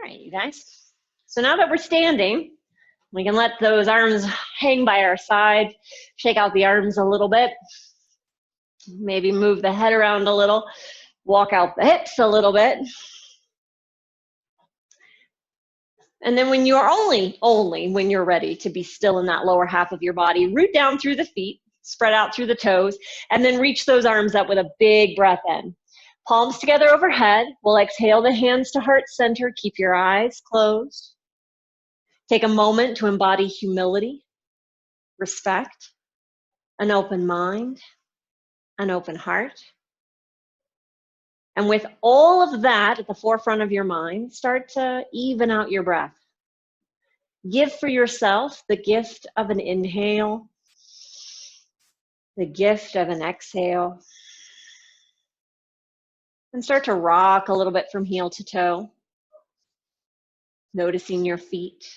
right, you guys. So now that we're standing, we can let those arms hang by our side, shake out the arms a little bit, maybe move the head around a little, walk out the hips a little bit. And then when you are only when you're ready to be still in that lower half of your body, root down through the feet, spread out through the toes, and then reach those arms up with a big breath in. Palms together overhead. We'll exhale the hands to heart center. Keep your eyes closed. Take a moment to embody humility, respect, an open mind, an open heart. And with all of that at the forefront of your mind, start to even out your breath. Give for yourself the gift of an inhale, the gift of an exhale, and start to rock a little bit from heel to toe, noticing your feet.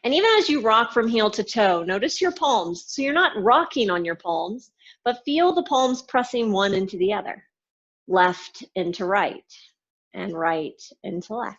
And even as you rock from heel to toe, notice your palms. So you're not rocking on your palms, but feel the palms pressing one into the other, left into right, and right into left.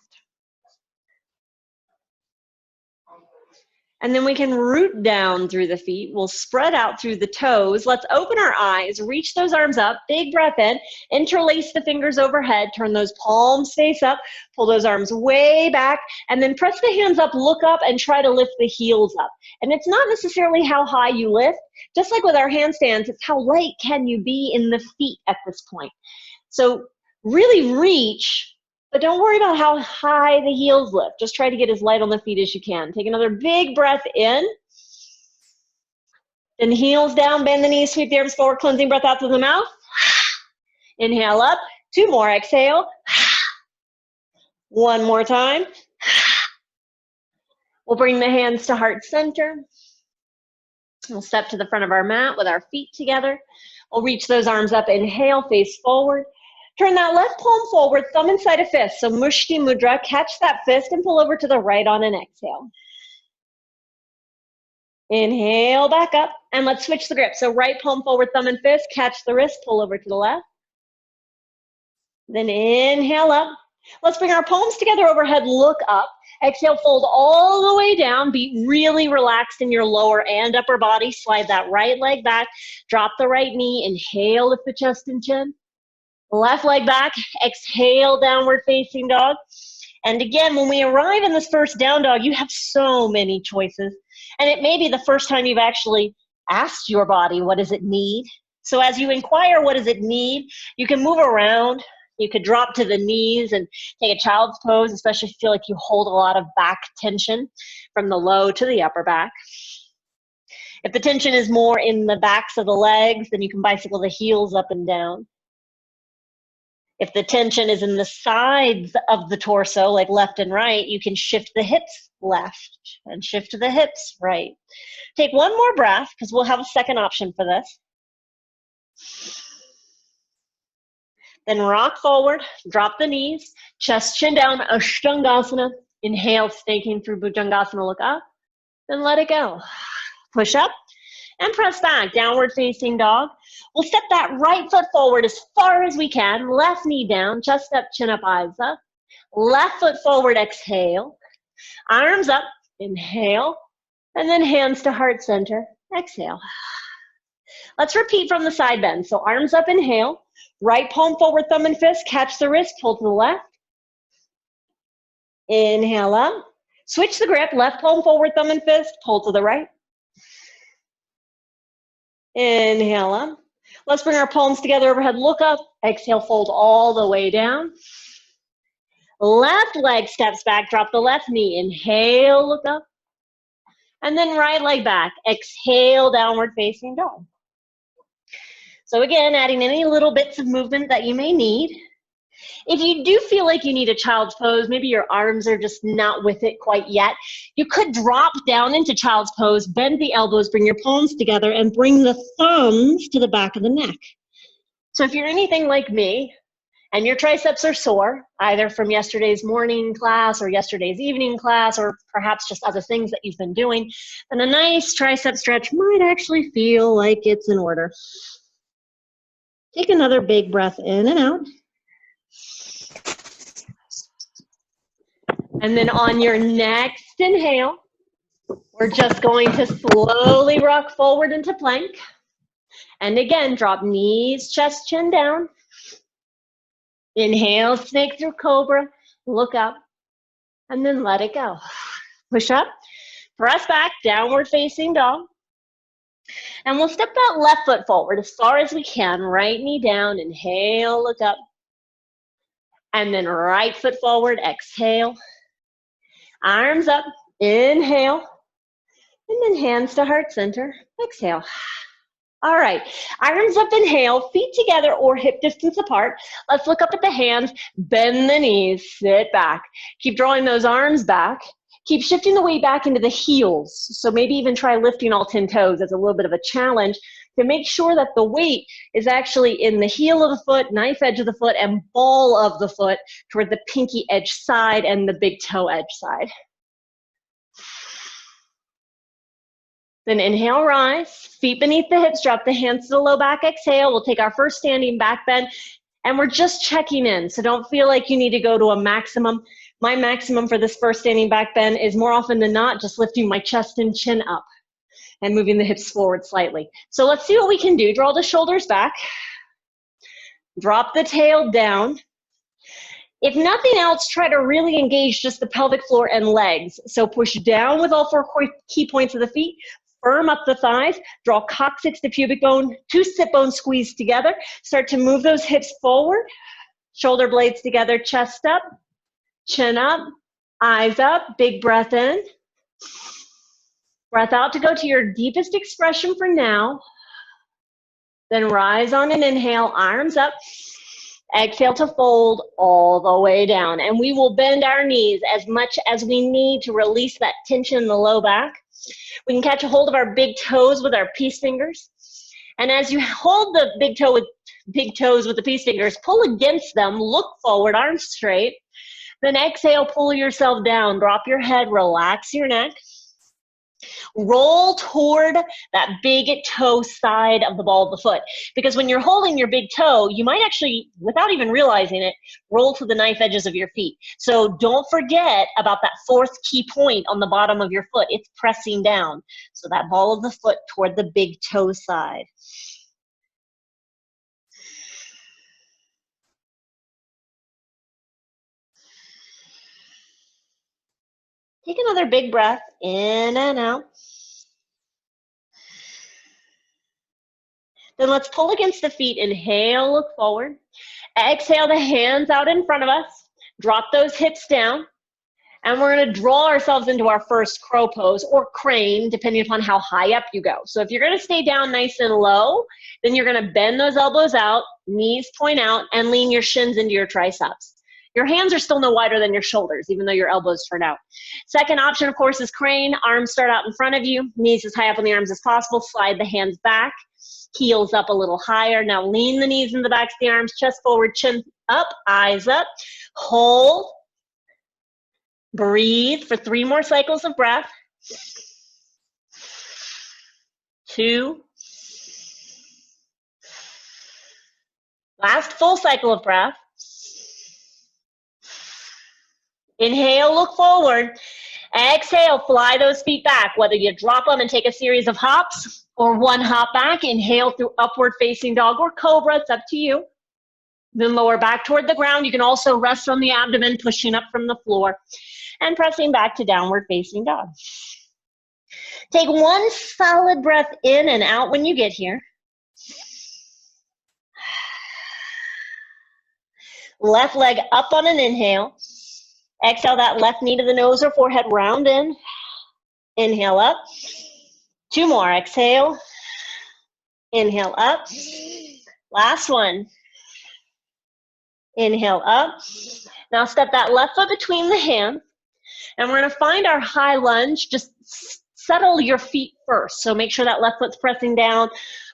And then we can root down through the feet. We'll spread out through the toes. Let's open our eyes, reach those arms up, big breath in, interlace the fingers overhead, turn those palms face up, pull those arms way back, and then press the hands up, look up, and try to lift the heels up. And it's not necessarily how high you lift. Just like with our handstands, it's how light can you be in the feet at this point. So really reach, but don't worry about how high the heels lift. Just try to get as light on the feet as you can. Take another big breath in. Then heels down, bend the knees, sweep the arms forward, cleansing breath out through the mouth. Inhale up. 2 more, exhale. 1 more time. We'll bring the hands to heart center. We'll step to the front of our mat with our feet together. We'll reach those arms up. Inhale, face forward. Turn that left palm forward, thumb inside a fist. So Mushti Mudra, catch that fist and pull over to the right on an exhale. Inhale, back up, and let's switch the grip. So right palm forward, thumb and fist, catch the wrist, pull over to the left. Then inhale up. Let's bring our palms together overhead, look up. Exhale, fold all the way down. Be really relaxed in your lower and upper body. Slide that right leg back. Drop the right knee. Inhale, lift the chest and chin. Left leg back, exhale, downward facing dog. And again, when we arrive in this first down dog, you have so many choices. And it may be the first time you've actually asked your body, what does it need? So as you inquire, what does it need? You can move around. You could drop to the knees and take a child's pose, especially if you feel like you hold a lot of back tension from the low to the upper back. If the tension is more in the backs of the legs, then you can bicycle the heels up and down. If the tension is in the sides of the torso, like left and right, you can shift the hips left and shift the hips right. Take 1 more breath, because we'll have a second option for this. Then rock forward, drop the knees, chest, chin down, Ashtangasana. Inhale, snaking through Bhujangasana, look up. Then let it go. Push up and press back, downward facing dog. We'll step that right foot forward as far as we can. Left knee down, chest up, chin up, eyes up. Left foot forward, exhale. Arms up, inhale. And then hands to heart center, exhale. Let's repeat from the side bend. So arms up, inhale. Right palm forward, thumb and fist. Catch the wrist, pull to the left. Inhale up. Switch the grip. Left palm forward, thumb and fist. Pull to the right. Inhale up. Let's bring our palms together overhead. Look up. Exhale, fold all the way down. Left leg steps back. Drop the left knee. Inhale, look up. And then right leg back. Exhale, downward facing dog. So again, adding any little bits of movement that you may need. If you do feel like you need a child's pose, maybe your arms are just not with it quite yet, you could drop down into child's pose, bend the elbows, bring your palms together, and bring the thumbs to the back of the neck. So if you're anything like me, and your triceps are sore, either from yesterday's morning class or yesterday's evening class, or perhaps just other things that you've been doing, then a nice tricep stretch might actually feel like it's in order. Take another big breath in and out. And then on your next inhale, we're just going to slowly rock forward into plank. And again, drop knees, chest, chin down. Inhale, snake through cobra, look up, and then let it go. Push up, press back, downward facing dog. And we'll step that left foot forward as far as we can, right knee down, inhale, look up. And then right foot forward, exhale. Arms up, inhale. And then hands to heart center, exhale. All right, arms up, inhale, feet together or hip distance apart. Let's look up at the hands, bend the knees, sit back. Keep drawing those arms back. Keep shifting the weight back into the heels. So maybe even try lifting all 10 toes as a little bit of a challenge to make sure that the weight is actually in the heel of the foot, knife edge of the foot, and ball of the foot toward the pinky edge side and the big toe edge side. Then inhale, rise, feet beneath the hips, drop the hands to the low back, exhale. We'll take our first standing back bend, and we're just checking in. So don't feel like you need to go to a maximum. My maximum for this first standing back bend is more often than not just lifting my chest and chin up and moving the hips forward slightly. So let's see what we can do. Draw the shoulders back, drop the tail down. If nothing else, try to really engage just the pelvic floor and legs. So push down with all 4 key points of the feet. Firm up the thighs, draw coccyx to pubic bone, 2 sit bones squeezed together. Start to move those hips forward, shoulder blades together, chest up, chin up, eyes up, big breath in. Breath out to go to your deepest expression for now. Then rise on an inhale, arms up. Exhale to fold all the way down. And we will bend our knees as much as we need to release that tension in the low back. We can catch a hold of our big toes with our peace fingers. And as you hold the big toes with the peace fingers, pull against them, look forward, arms straight. Then exhale, pull yourself down, drop your head, relax your neck. Roll toward that big toe side of the ball of the foot. Because when you're holding your big toe, you might actually, without even realizing it, roll to the knife edges of your feet. So don't forget about that 4th key point on the bottom of your foot. It's pressing down. So that ball of the foot toward the big toe side. Take another big breath in and out. Then let's pull against the feet. Inhale, look forward. Exhale, the hands out in front of us. Drop those hips down. And we're going to draw ourselves into our first crow pose or crane, depending upon how high up you go. So if you're going to stay down nice and low, then you're going to bend those elbows out, knees point out, and lean your shins into your triceps. Your hands are still no wider than your shoulders, even though your elbows turn out. Second option, of course, is crane. Arms start out in front of you, knees as high up on the arms as possible. Slide the hands back, heels up a little higher. Now lean the knees in the backs of the arms, chest forward, chin up, eyes up. Hold. Breathe for 3 more cycles of breath. 2. Last full cycle of breath. Inhale, look forward. Exhale, fly those feet back, whether you drop them and take a series of hops or 1 hop back. Inhale through upward facing dog or cobra, it's up to you. Then lower back toward the ground. You can also rest on the abdomen, pushing up from the floor and pressing back to downward facing dog. Take 1 solid breath in and out when you get here. Left leg up on an inhale. Exhale that left knee to the nose or forehead, round in. Inhale up. 2 more, exhale. Inhale up. Last one. Inhale up. Now step that left foot between the hands. And we're going to find our high lunge. Just settle your feet first. So make sure that left foot's pressing down.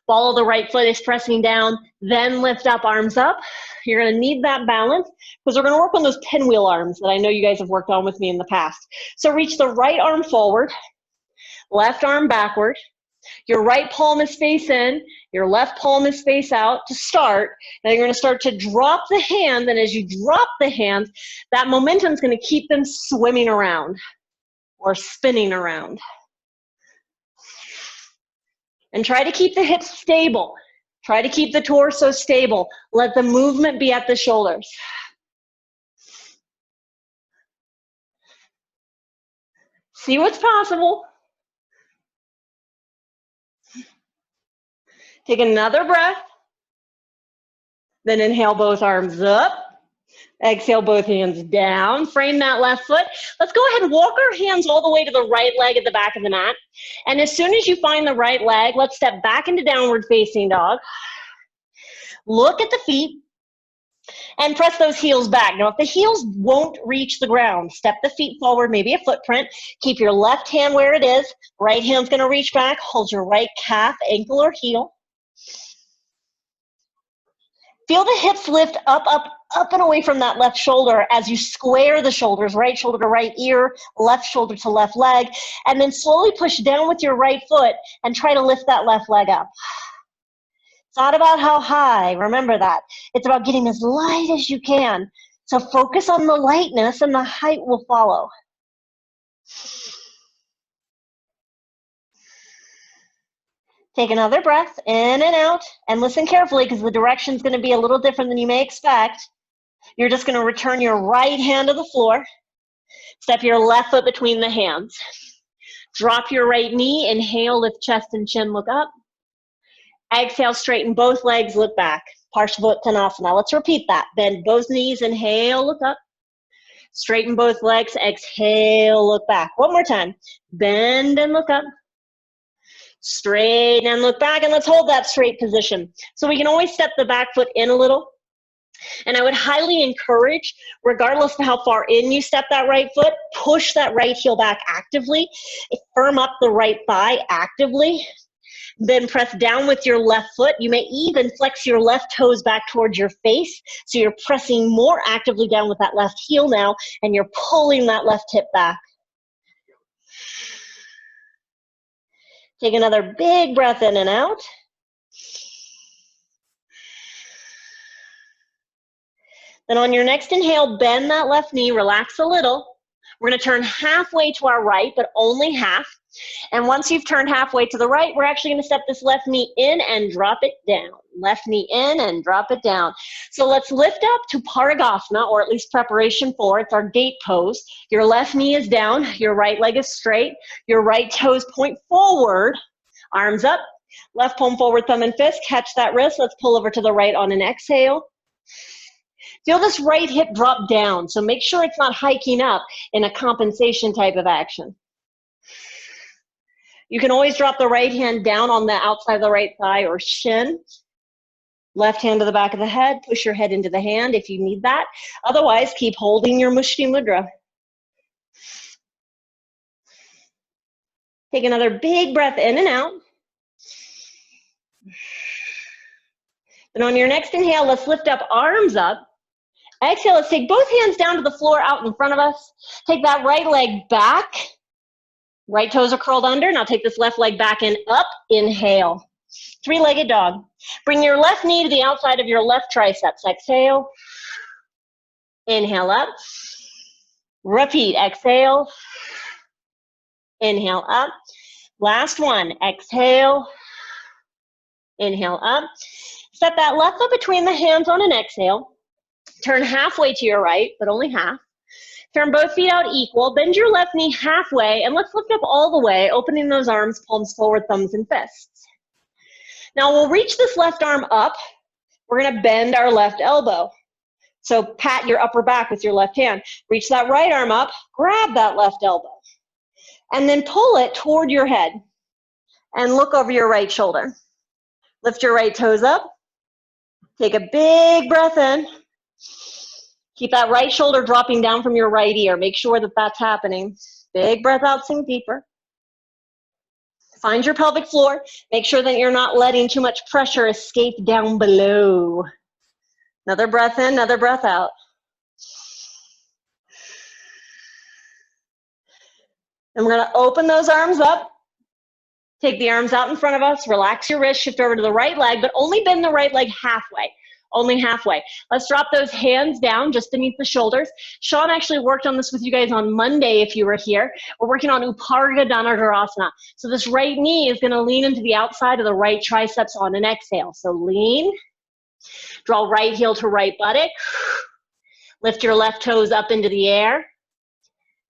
Ball of the right foot is pressing down. Then lift up, arms up. You're going to need that balance because we're going to work on those pinwheel arms that I know you guys have worked on with me in the past. So reach the right arm forward, left arm backward. Your right palm is face in, your left palm is face out to start. Now you're going to start to drop the hands, and as you drop the hands, that momentum is going to keep them swimming around or spinning around. And try to keep the hips stable. Try to keep the torso stable. Let the movement be at the shoulders. See what's possible. Take another breath. Then inhale both arms up. Exhale both hands down. Frame that left foot. Let's go ahead and walk our hands all the way to the right leg at the back of the mat. And as soon as you find the right leg, let's step back into downward facing dog. Look at the feet and press those heels back. Now, if the heels won't reach the ground, step the feet forward, maybe a footprint. Keep your left hand where it is. Right hand's going to reach back. Hold your right calf, ankle, or heel. Feel the hips lift up, up, up and away from that left shoulder as you square the shoulders, right shoulder to right ear, left shoulder to left leg, and then slowly push down with your right foot and try to lift that left leg up. It's not about how high, remember that. It's about getting as light as you can. So focus on the lightness and the height will follow. Take another breath in and out, and listen carefully because the direction is going to be a little different than you may expect. You're just going to return your right hand to the floor. Step your left foot between the hands. Drop your right knee. Inhale, lift chest and chin, look up. Exhale, straighten both legs, look back. Parsvottanasana. Let's repeat that. Bend both knees. Inhale, look up. Straighten both legs. Exhale, look back. One more time. Bend and look up. Straight and look back, and let's hold that straight position. So we can always step the back foot in a little. And I would highly encourage, regardless of how far in you step that right foot, push that right heel back actively. Firm up the right thigh actively. Then press down with your left foot. You may even flex your left toes back towards your face. So you're pressing more actively down with that left heel now, and you're pulling that left hip back. Take another big breath in and out. Then on your next inhale, bend that left knee, relax a little. We're going to turn halfway to our right, but only half. And once you've turned halfway to the right, we're actually going to step this left knee in and drop it down. Left knee in and drop it down. So let's lift up to Parigasana, or at least preparation for. It's our gate pose. Your left knee is down. Your right leg is straight. Your right toes point forward. Arms up. Left palm forward, thumb and fist. Catch that wrist. Let's pull over to the right on an exhale. Feel this right hip drop down. So make sure it's not hiking up in a compensation type of action. You can always drop the right hand down on the outside of the right thigh or shin. Left hand to the back of the head. Push your head into the hand if you need that. Otherwise, keep holding your Mushti Mudra. Take another big breath in and out. Then on your next inhale, let's lift up, arms up. Exhale, let's take both hands down to the floor out in front of us. Take that right leg back. Right toes are curled under. Now take this left leg back and up. Inhale. Three-legged dog. Bring your left knee to the outside of your left triceps. Exhale. Inhale up. Repeat. Exhale. Inhale up. Last one. Exhale. Inhale up. Step that left foot between the hands on an exhale. Turn halfway to your right, but only half. Turn both feet out equal. Bend your left knee halfway, and let's lift up all the way, opening those arms, palms forward, thumbs and fists. Now we'll reach this left arm up. We're going to bend our left elbow. So pat your upper back with your left hand. Reach that right arm up, grab that left elbow, and then pull it toward your head and look over your right shoulder. Lift your right toes up. Take a big breath in. Keep that right shoulder dropping down from your right ear. Make sure that that's happening. Big breath out, sink deeper. Find your pelvic floor. Make sure that you're not letting too much pressure escape down below. Another breath in, another breath out. And we're going to open those arms up. Take the arms out in front of us, relax your wrist, shift over to the right leg, but only bend the right leg halfway, only halfway. Let's drop those hands down just beneath the shoulders. Sean actually worked on this with you guys on Monday if you were here. We're working on Upparga Dhanurasana. So this right knee is gonna lean into the outside of the right triceps on an exhale. So lean, draw right heel to right buttock, lift your left toes up into the air.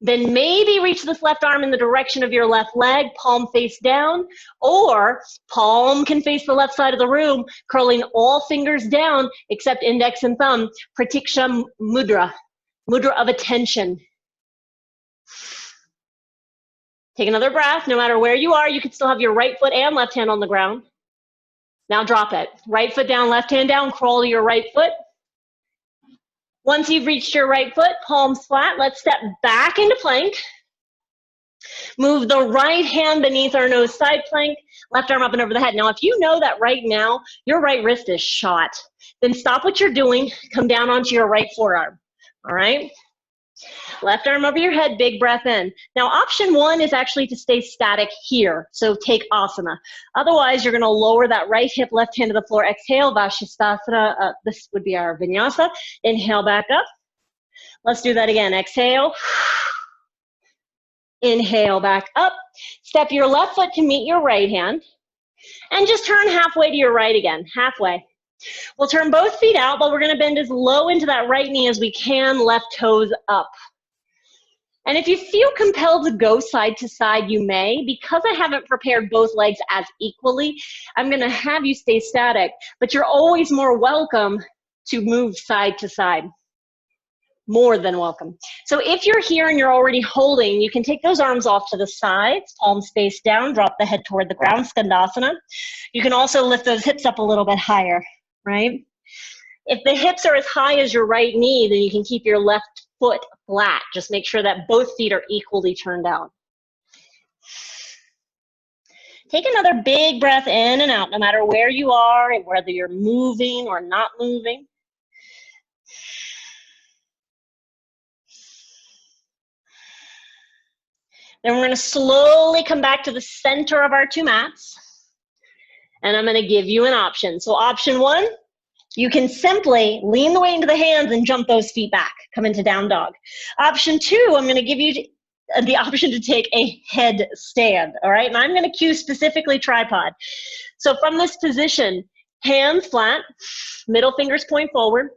Then maybe reach this left arm in the direction of your left leg, palm face down, or palm can face the left side of the room, curling all fingers down except index and thumb, Pratiksha Mudra, mudra of attention. Take another breath. No matter where you are, you can still have your right foot and left hand on the ground. Now drop it. Right foot down, left hand down, crawl to your right foot. Once you've reached your right foot, palms flat, let's step back into plank. Move the right hand beneath our nose, side plank, left arm up and over the head. Now, if you know that right now your right wrist is shot, then stop what you're doing, come down onto your right forearm, all right? Left arm over your head, big breath in. Now, option one is actually to stay static here, so take asana. Otherwise, you're gonna lower that right hip, left hand to the floor. Exhale, Vashisthasana. This would be our vinyasa. Inhale back up. Let's do that again. Exhale. Inhale back up. Step your left foot to meet your right hand. And just turn halfway to your right again, halfway. We'll turn both feet out, but we're gonna bend as low into that right knee as we can, left toes up. And if you feel compelled to go side to side, you may. Because I haven't prepared both legs as equally, I'm gonna have you stay static, but you're always more welcome to move side to side. More than welcome. So if you're here and you're already holding, you can take those arms off to the sides, palms face down, drop the head toward the ground, Skandasana. You can also lift those hips up a little bit higher, right? If the hips are as high as your right knee, then you can keep your left foot flat. Just make sure that both feet are equally turned out. Take another big breath in and out, no matter where you are and whether you're moving or not moving. Then we're going to slowly come back to the center of our two mats. And I'm going to give you an option. So option one, you can simply lean the weight into the hands and jump those feet back. Come into down dog. Option two, I'm going to give you the option to take a headstand. All right, and I'm going to cue specifically tripod. So from this position, hands flat, middle fingers point forward.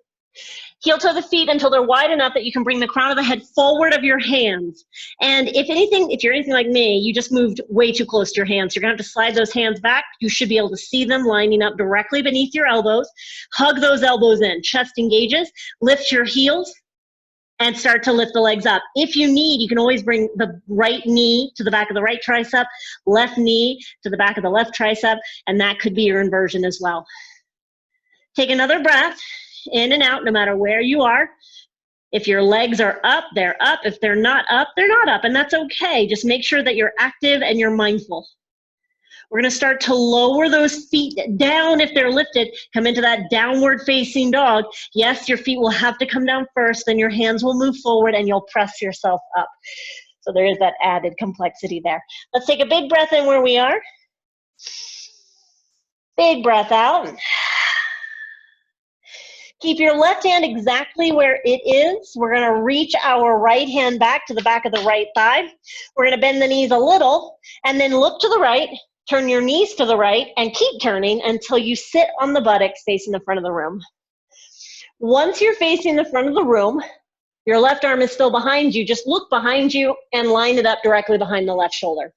Heel toe the feet until they're wide enough that you can bring the crown of the head forward of your hands. And if you're anything like me, you just moved way too close to your hands. You're gonna have to slide those hands back. You should be able to see them lining up directly beneath your elbows. Hug those elbows in, chest engages, lift your heels, and start to lift the legs up. If you need, you can always bring the right knee to the back of the right tricep, left knee to the back of the left tricep, and that could be your inversion as well. Take another breath. In and out, no matter where you are. If your legs are up, they're up. If they're not up, they're not up, and that's okay. Just make sure that you're active and you're mindful. We're gonna start to lower those feet down if they're lifted. Come into that downward facing dog. Yes, your feet will have to come down first, then your hands will move forward and you'll press yourself up. So there is that added complexity there. Let's take a big breath in where we are. Big breath out. Keep your left hand exactly where it is. We're gonna reach our right hand back to the back of the right thigh. We're gonna bend the knees a little and then look to the right, turn your knees to the right and keep turning until you sit on the buttocks facing the front of the room. Once you're facing the front of the room, your left arm is still behind you. Just look behind you and line it up directly behind the left shoulder.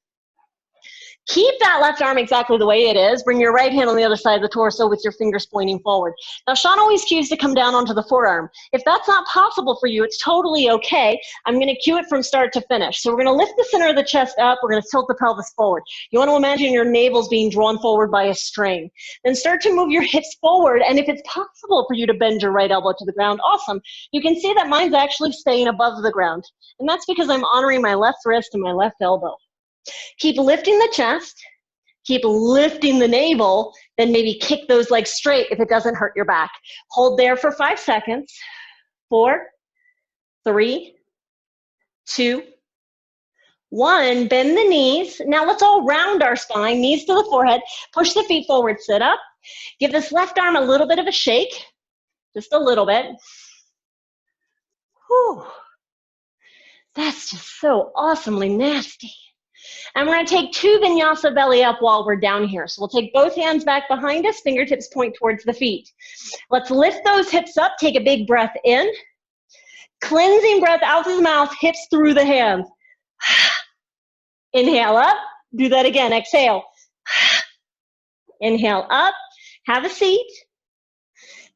Keep that left arm exactly the way it is. Bring your right hand on the other side of the torso with your fingers pointing forward. Now, Sean always cues to come down onto the forearm. If that's not possible for you, it's totally okay. I'm going to cue it from start to finish. So we're going to lift the center of the chest up. We're going to tilt the pelvis forward. You want to imagine your navel's being drawn forward by a string. Then start to move your hips forward. And if it's possible for you to bend your right elbow to the ground, awesome. You can see that mine's actually staying above the ground. And that's because I'm honoring my left wrist and my left elbow. Keep lifting the chest, keep lifting the navel, then maybe kick those legs straight if it doesn't hurt your back. Hold there for 5 seconds. 4, 3, 2, 1, bend the knees. Now let's all round our spine, knees to the forehead. Push the feet forward, sit up. Give this left arm a little bit of a shake, just a little bit. Whew. That's just so awesomely nasty. And we're going to take 2 vinyasa belly up while we're down here. So we'll take both hands back behind us, fingertips point towards the feet. Let's lift those hips up, take a big breath in. Cleansing breath out through the mouth, hips through the hands. Inhale up, do that again, exhale. Inhale up, have a seat.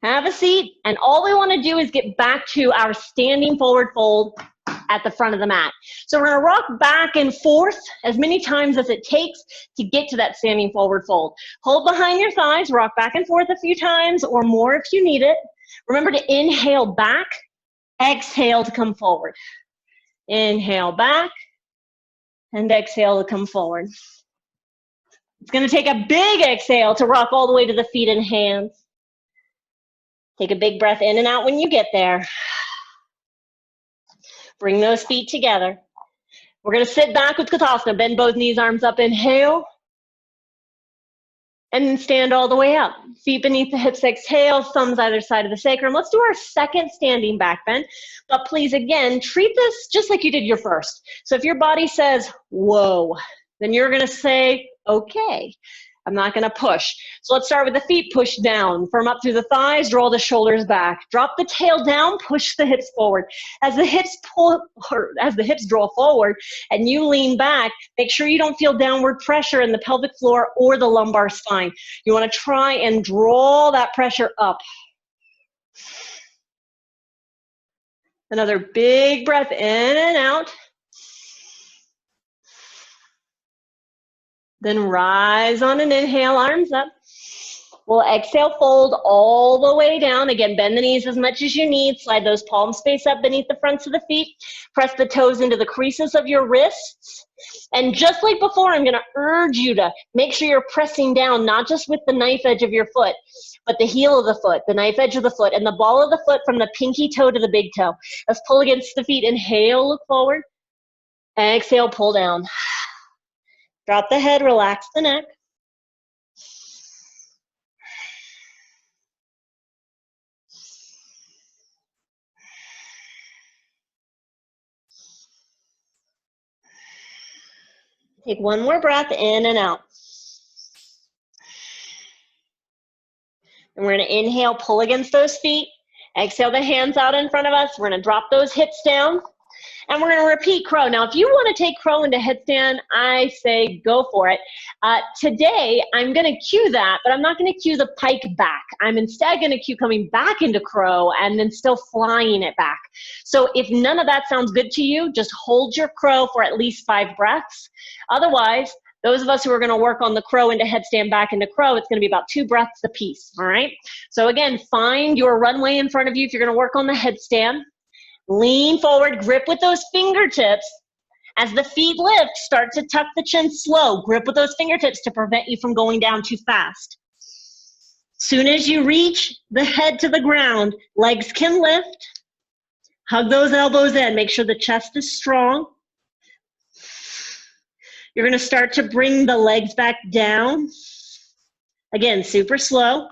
Have a seat, and all we want to do is get back to our standing forward fold at the front of the mat. So we're going to rock back and forth as many times as it takes to get to that standing forward fold. Hold behind your thighs, rock back and forth a few times or more if you need it. Remember to inhale back, exhale to come forward. Inhale back, and exhale to come forward. It's going to take a big exhale to rock all the way to the feet and hands. Take a big breath in and out when you get there. Bring those feet together. We're going to sit back with Utkatasana. Bend both knees, arms up, inhale. And then stand all the way up. Feet beneath the hips, exhale, thumbs either side of the sacrum. Let's do our second standing back bend. But please, again, treat this just like you did your first. So if your body says, whoa, then you're going to say, okay. I'm not going to push. So let's start with the feet push down. Firm up through the thighs, draw the shoulders back. Drop the tail down, push the hips forward. As the hips draw forward and you lean back, make sure you don't feel downward pressure in the pelvic floor or the lumbar spine. You want to try and draw that pressure up. Another big breath in and out. Then rise on an inhale, arms up. We'll exhale, fold all the way down. Again, bend the knees as much as you need. Slide those palms face up beneath the fronts of the feet. Press the toes into the creases of your wrists. And just like before, I'm going to urge you to make sure you're pressing down, not just with the knife edge of your foot, but the heel of the foot, the knife edge of the foot, and the ball of the foot from the pinky toe to the big toe. Let's pull against the feet. Inhale, look forward. Exhale, pull down. Drop the head, relax the neck. Take one more breath in and out. And we're going to inhale, pull against those feet. Exhale the hands out in front of us. We're going to drop those hips down. And we're going to repeat crow. Now, if you want to take crow into headstand, I say go for it. Today, I'm going to cue that, but I'm not going to cue the pike back. I'm instead going to cue coming back into crow and then still flying it back. So if none of that sounds good to you, just hold your crow for at least 5 breaths. Otherwise, those of us who are going to work on the crow into headstand back into crow, it's going to be about 2 breaths apiece, all right? So again, find your runway in front of you if you're going to work on the headstand. Lean forward, grip with those fingertips. As the feet lift, start to tuck the chin slow. Grip with those fingertips to prevent you from going down too fast. Soon as you reach the head to the ground, legs can lift. Hug those elbows in. Make sure the chest is strong. You're going to start to bring the legs back down. Again, super slow.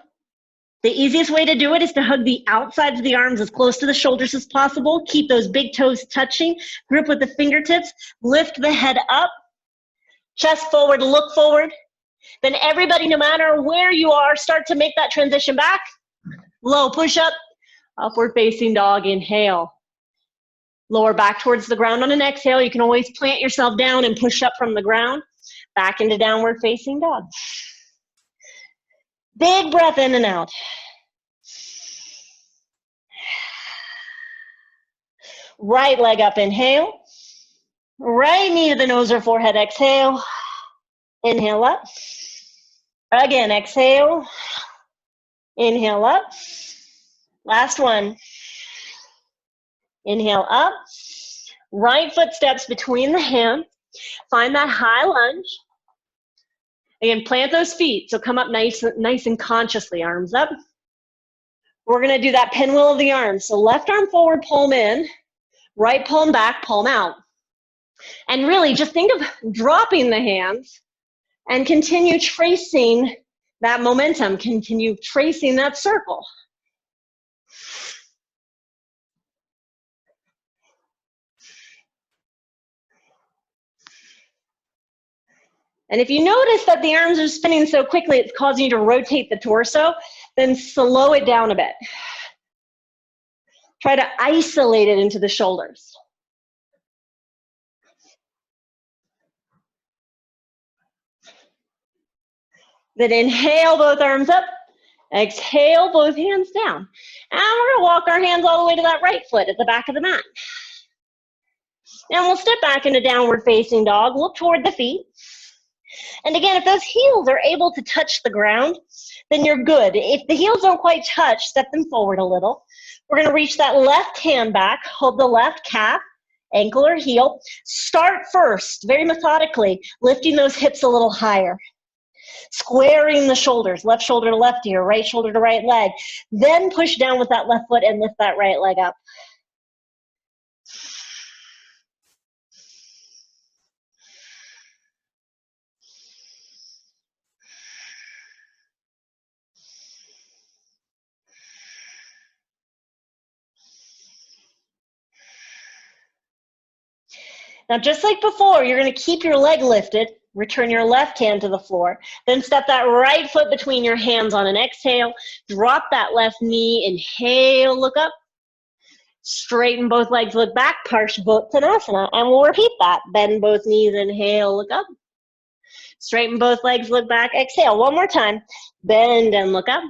The easiest way to do it is to hug the outsides of the arms as close to the shoulders as possible. Keep those big toes touching. Grip with the fingertips. Lift the head up. Chest forward, look forward. Then everybody, no matter where you are, start to make that transition back. Low push-up. Upward facing dog, inhale. Lower back towards the ground on an exhale. You can always plant yourself down and push up from the ground. Back into downward facing dog. Big breath in and out. Right leg up, inhale. Right knee to the nose or forehead, exhale. Inhale up. Again, exhale. Inhale up. Last one. Inhale up. Right foot steps between the hands. Find that high lunge. Again, plant those feet. So come up nice and consciously, arms up. We're going to do that pinwheel of the arms. So left arm forward, palm in. Right palm back, palm out. And really just think of dropping the hands and continue tracing that momentum, continue tracing that circle. And if you notice that the arms are spinning so quickly, it's causing you to rotate the torso, then slow it down a bit. Try to isolate it into the shoulders. Then inhale both arms up, exhale both hands down. And we're gonna walk our hands all the way to that right foot at the back of the mat. And we'll step back into downward facing dog, look toward the feet. And again, if those heels are able to touch the ground, then you're good. If the heels don't quite touch, step them forward a little. We're gonna reach that left hand back, hold the left calf, ankle or heel. Start first, very methodically, lifting those hips a little higher. Squaring the shoulders, left shoulder to left ear, right shoulder to right leg. Then push down with that left foot and lift that right leg up. Now, just like before, you're going to keep your leg lifted, return your left hand to the floor, then step that right foot between your hands on an exhale, drop that left knee, inhale, look up, straighten both legs, look back, Parsvottanasana, and we'll repeat that. Bend both knees, inhale, look up, straighten both legs, look back, exhale. One more time, bend and look up.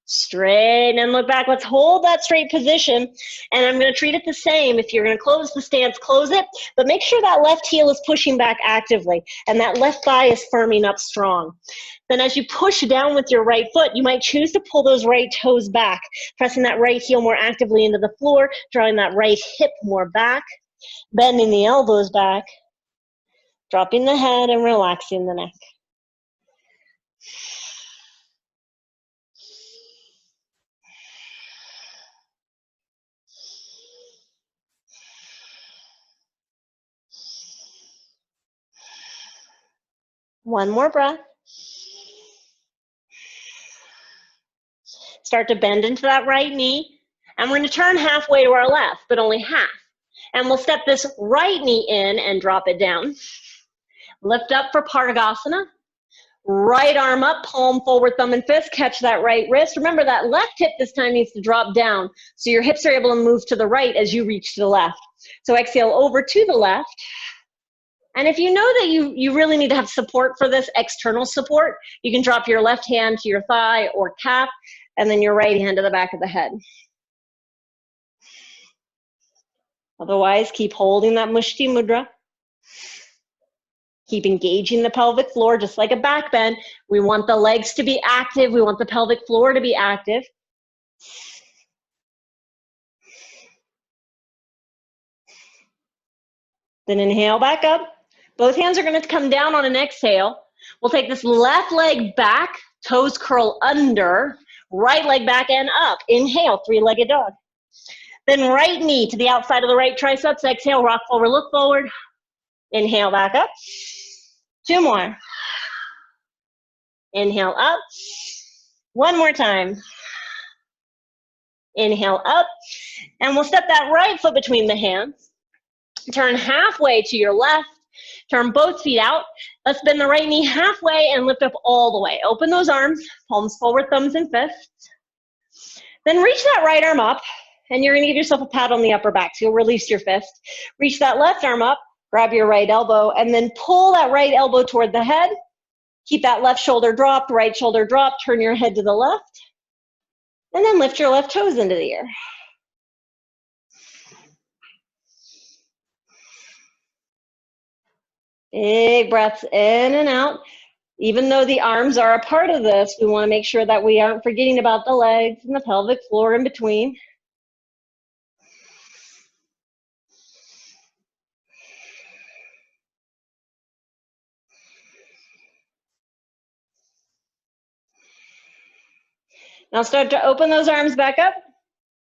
Straighten and look back. Let's hold that straight position. And I'm going to treat it the same. If you're going to close the stance, close it. But make sure that left heel is pushing back actively and that left thigh is firming up strong. Then as you push down with your right foot, you might choose to pull those right toes back, pressing that right heel more actively into the floor, drawing that right hip more back, bending the elbows back, dropping the head and relaxing the neck. One more breath. Start to bend into that right knee. And we're going to turn halfway to our left, but only half. And we'll step this right knee in and drop it down. Lift up for Pardasana. Right arm up, palm forward, thumb and fist. Catch that right wrist. Remember that left hip this time needs to drop down. So your hips are able to move to the right as you reach to the left. So exhale over to the left. And if you know that you really need to have support for this, external support, you can drop your left hand to your thigh or calf, and then your right hand to the back of the head. Otherwise, keep holding that Mushti Mudra. Keep engaging the pelvic floor, just like a back bend. We want the legs to be active. We want the pelvic floor to be active. Then inhale back up. Both hands are going to come down on an exhale. We'll take this left leg back, toes curl under, right leg back and up. Inhale, three-legged dog. Then right knee to the outside of the right triceps. Exhale, rock forward, look forward. Inhale back up. Two more. Inhale up. One more time. Inhale up. And we'll step that right foot between the hands. Turn halfway to your left. Turn both feet out. Let's bend the right knee halfway and lift up all the way. Open those arms, palms forward, thumbs and fists. Then reach that right arm up, and you're gonna give yourself a pat on the upper back, so you'll release your fist. Reach that left arm up, grab your right elbow, and then pull that right elbow toward the head. Keep that left shoulder dropped, right shoulder dropped, turn your head to the left, and then lift your left toes into the air. Big breaths in and out. Even though the arms are a part of this, we want to make sure that we aren't forgetting about the legs and the pelvic floor in between. Now start to open those arms back up.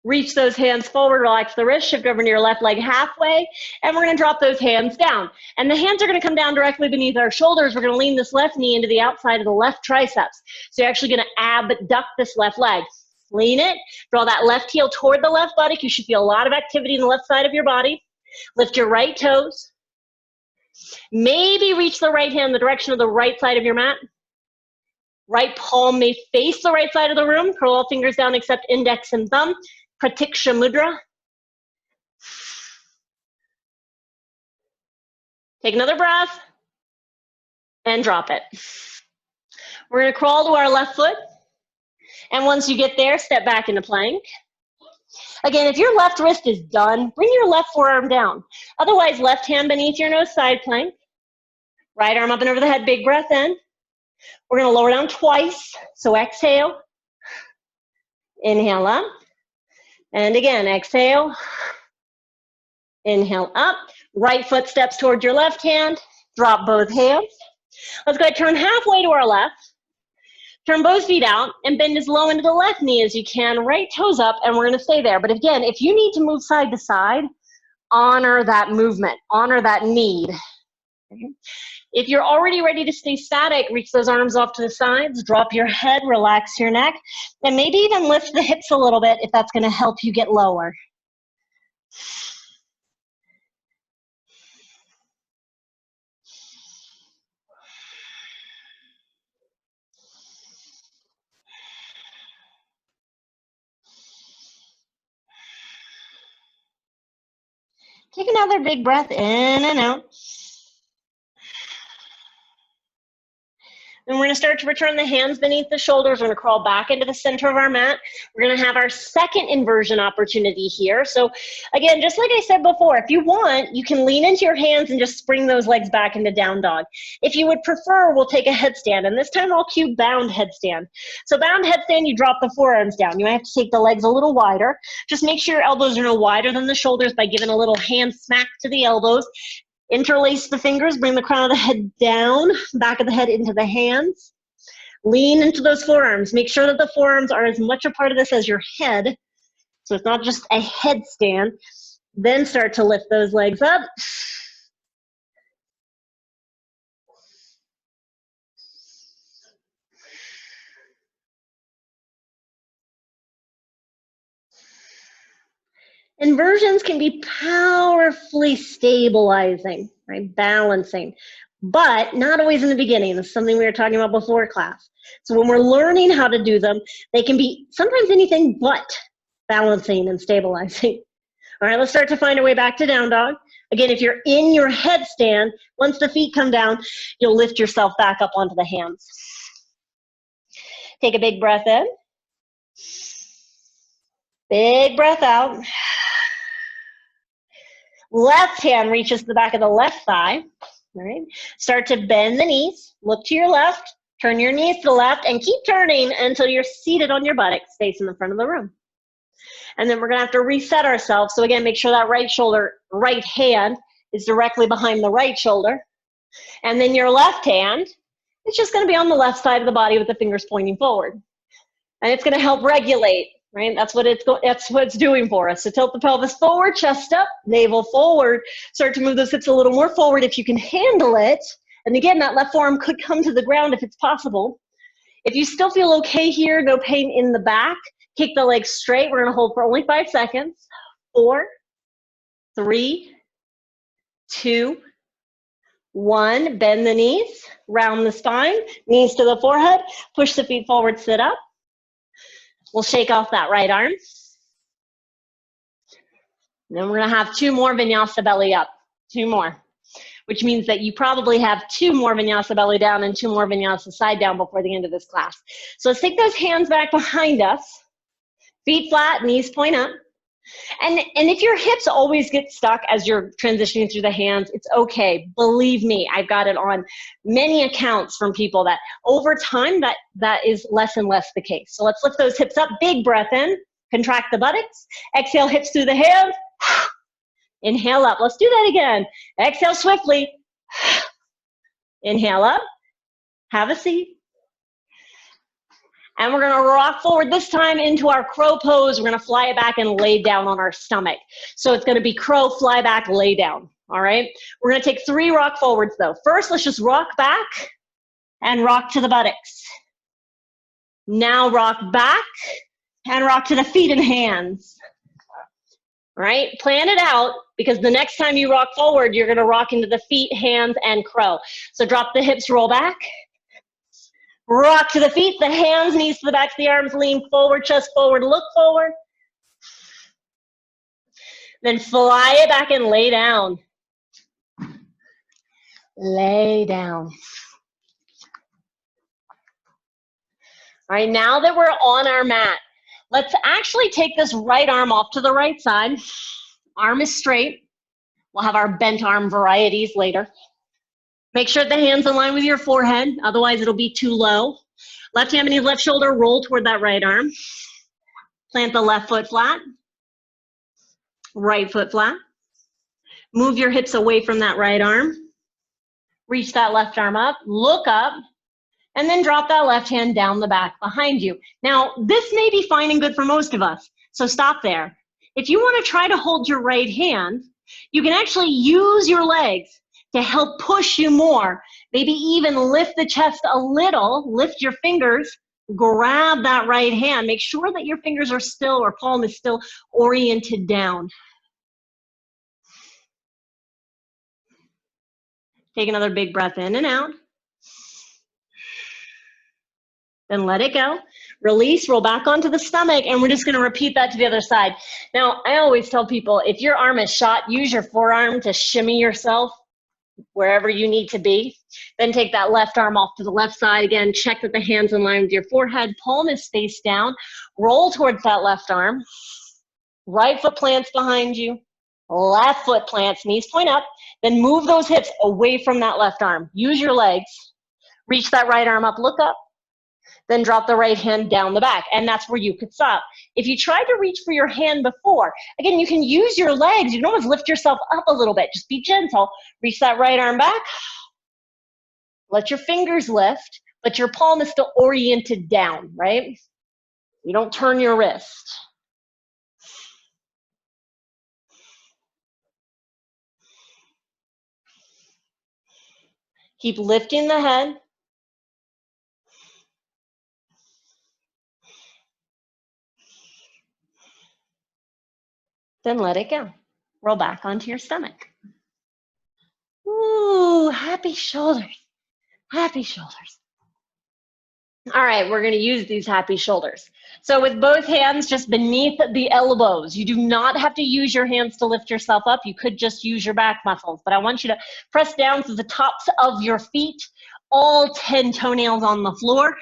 Reach those hands forward, relax the wrist, shift over to your left leg halfway, and we're gonna drop those hands down. And the hands are gonna come down directly beneath our shoulders. We're gonna lean this left knee into the outside of the left triceps. So you're actually gonna abduct this left leg. Lean it, draw that left heel toward the left buttock. You should feel a lot of activity in the left side of your body. Lift your right toes. Maybe reach the right hand in the direction of the right side of your mat. Right palm may face the right side of the room. Curl all fingers down except index and thumb. Pratiksha mudra. Take another breath and drop it. We're going to crawl to our left foot. And once you get there, step back into plank. Again, if your left wrist is done, bring your left forearm down. Otherwise, left hand beneath your nose, side plank. Right arm up and over the head, big breath in. We're going to lower down twice. So exhale. Inhale up. And again, exhale. Inhale up. Right foot steps toward your left hand. Drop both hands. Let's go ahead, turn halfway to our left. Turn both feet out and bend as low into the left knee as you can. Right toes up, and we're going to stay there. But again, if you need to move side to side, honor that movement. Honor that need. Okay. If you're already ready to stay static, reach those arms off to the sides, drop your head, relax your neck, and maybe even lift the hips a little bit if that's going to help you get lower. Take another big breath in and out. And we're going to start to return the hands beneath the shoulders. We're going to crawl back into the center of our mat. We're going to have our second inversion opportunity here. So again, just like I said before, if you want, you can lean into your hands and just spring those legs back into down dog. If you would prefer, we'll take a headstand. And this time I'll cue bound headstand. So bound headstand, you drop the forearms down. You might have to take the legs a little wider. Just make sure your elbows are no wider than the shoulders by giving a little hand smack to the elbows. Interlace the fingers, bring the crown of the head down, back of the head into the hands. Lean into those forearms. Make sure that the forearms are as much a part of this as your head. So it's not just a headstand. Then start to lift those legs up. Inversions can be powerfully stabilizing, right? Balancing, but not always in the beginning. This is something we were talking about before class. So when we're learning how to do them, they can be sometimes anything but balancing and stabilizing. All right, let's start to find our way back to down dog. Again, if you're in your headstand, once the feet come down, you'll lift yourself back up onto the hands. Take a big breath in. Big breath out. Left hand reaches to the back of the left thigh. All right. Start to bend the knees. Look to your left. Turn your knees to the left and keep turning until you're seated on your buttocks, facing the front of the room. And then we're going to have to reset ourselves. So again, make sure that right shoulder, right hand is directly behind the right shoulder. And then your left hand is just going to be on the left side of the body with the fingers pointing forward. And it's going to help regulate. Right? That's what it's doing for us. So tilt the pelvis forward, chest up, navel forward. Start to move those hips a little more forward if you can handle it. And again, that left forearm could come to the ground if it's possible. If you still feel okay here, no pain in the back, kick the legs straight. We're going to hold for only 5 seconds. 4, 3, 2, 1. Bend the knees, round the spine, knees to the forehead, push the feet forward, sit up. We'll shake off that right arm. Then we're going to have 2 more vinyasa belly up. 2 more, which means that you probably have 2 more vinyasa belly down and 2 more vinyasa side down before the end of this class. So let's take those hands back behind us. Feet flat, knees point up. And if your hips always get stuck as you're transitioning through the hands, it's okay. Believe me, I've got it on many accounts from people that over time that is less and less the case. So let's lift those hips up. Big breath in. Contract the buttocks. Exhale, hips through the hands. Inhale up. Let's do that again. Exhale swiftly. Inhale up. Have a seat. And we're gonna rock forward this time into our crow pose. We're gonna fly it back and lay down on our stomach. So it's gonna be crow, fly back, lay down, all right? We're gonna take 3 rock forwards though. First, let's just rock back and rock to the buttocks. Now rock back and rock to the feet and hands. All right, plan it out because the next time you rock forward, you're gonna rock into the feet, hands, and crow. So drop the hips, roll back. Rock to the feet, the hands, knees to the backs of the arms, lean forward, chest forward, look forward. Then fly it back and lay down. Lay down. All right, now that we're on our mat, let's actually take this right arm off to the right side. Arm is straight. We'll have our bent arm varieties later. Make sure the hand's in line with your forehead, otherwise it'll be too low. Left hand beneath left shoulder, roll toward that right arm. Plant the left foot flat, right foot flat. Move your hips away from that right arm. Reach that left arm up, look up, and then drop that left hand down the back behind you. Now, this may be fine and good for most of us, so stop there. If you want to try to hold your right hand, you can actually use your legs to help push you more. Maybe even lift the chest a little, lift your fingers, grab that right hand. Make sure that your fingers are still, or palm is still oriented down. Take another big breath in and out. Then let it go. Release, roll back onto the stomach, and we're just going to repeat that to the other side. Now, I always tell people, if your arm is shot, use your forearm to shimmy yourself wherever you need to be. Then take that left arm off to the left side. Again, check that the hand's in line with your forehead. Palm is face down. Roll towards that left arm. Right foot plants behind you. Left foot plants, knees point up. Then move those hips away from that left arm. Use your legs. Reach that right arm up, look up. Then drop the right hand down the back, and that's where you could stop. If you tried to reach for your hand before, again, you can use your legs. You can always lift yourself up a little bit. Just be gentle. Reach that right arm back. Let your fingers lift, but your palm is still oriented down, right? You don't turn your wrist. Keep lifting the head. Then let it go. Roll back onto your stomach. Ooh, happy shoulders. Happy shoulders. All right, we're going to use these happy shoulders. So with both hands just beneath the elbows, you do not have to use your hands to lift yourself up. You could just use your back muscles, but I want you to press down to the tops of your feet, all 10 toenails on the floor.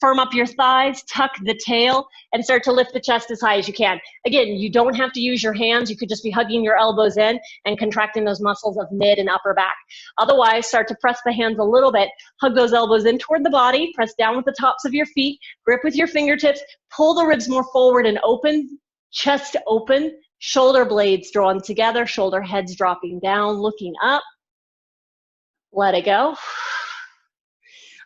Firm up your thighs, tuck the tail, and start to lift the chest as high as you can. Again, you don't have to use your hands. You could just be hugging your elbows in and contracting those muscles of mid and upper back. Otherwise, start to press the hands a little bit. Hug those elbows in toward the body. Press down with the tops of your feet. Grip with your fingertips. Pull the ribs more forward and open. Chest open. Shoulder blades drawn together. Shoulder heads dropping down, looking up. Let it go.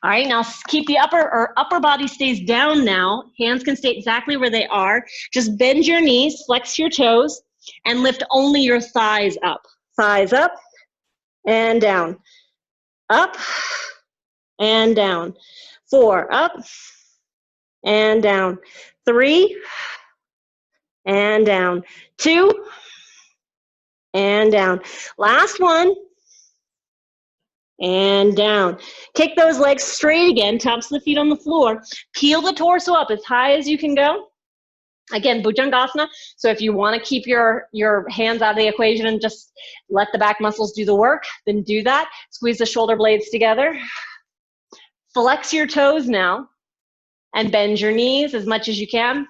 All right, now keep the upper body stays down now. Hands can stay exactly where they are. Just bend your knees, flex your toes, and lift only your thighs up. Thighs up and down. Up and down. 4, up and down. 3 and down. 2 and down. Last one. And down. Kick those legs straight again, tops of the feet on the floor. Peel the torso up as high as you can go. Again, Bhujangasana. So if you want to keep your hands out of the equation and just let the back muscles do the work, then do that. Squeeze the shoulder blades together. Flex your toes now and bend your knees as much as you can.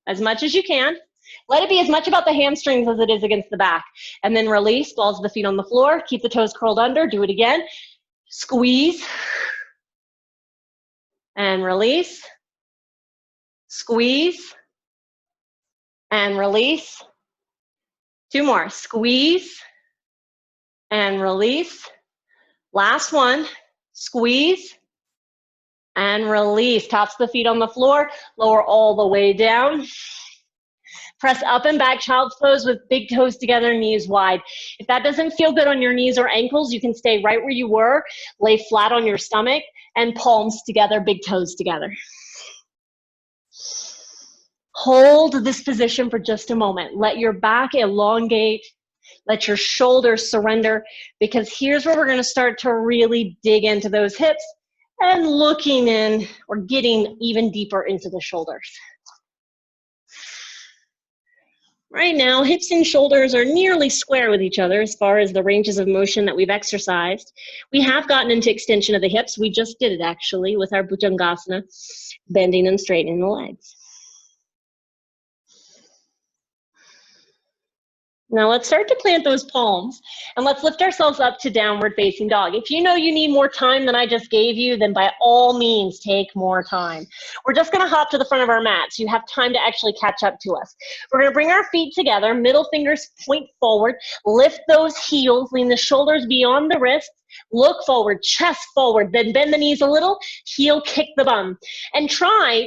As much as you can. Let it be as much about the hamstrings as it is against the back. And then release, balls of the feet on the floor. Keep the toes curled under. Do it again. Squeeze. And release. Squeeze. And release. 2 more. Squeeze. And release. Last one. Squeeze. And release. Tops of the feet on the floor, lower all the way down. Press up and back, child's pose with big toes together, knees wide. If that doesn't feel good on your knees or ankles, you can stay right where you were, lay flat on your stomach, and palms together, big toes together. Hold this position for just a moment. Let your back elongate. Let your shoulders surrender, because here's where we're going to start to really dig into those hips and looking in or getting even deeper into the shoulders. Right now, hips and shoulders are nearly square with each other as far as the ranges of motion that we've exercised. We have gotten into extension of the hips. We just did it actually with our Bhujangasana, bending and straightening the legs. Now let's start to plant those palms and let's lift ourselves up to downward facing dog. If you know you need more time than I just gave you, then by all means take more time. We're just going to hop to the front of our mat so you have time to actually catch up to us. We're going to bring our feet together, middle fingers point forward, lift those heels, lean the shoulders beyond the wrists, look forward, chest forward, then bend the knees a little, heel kick the bum. And try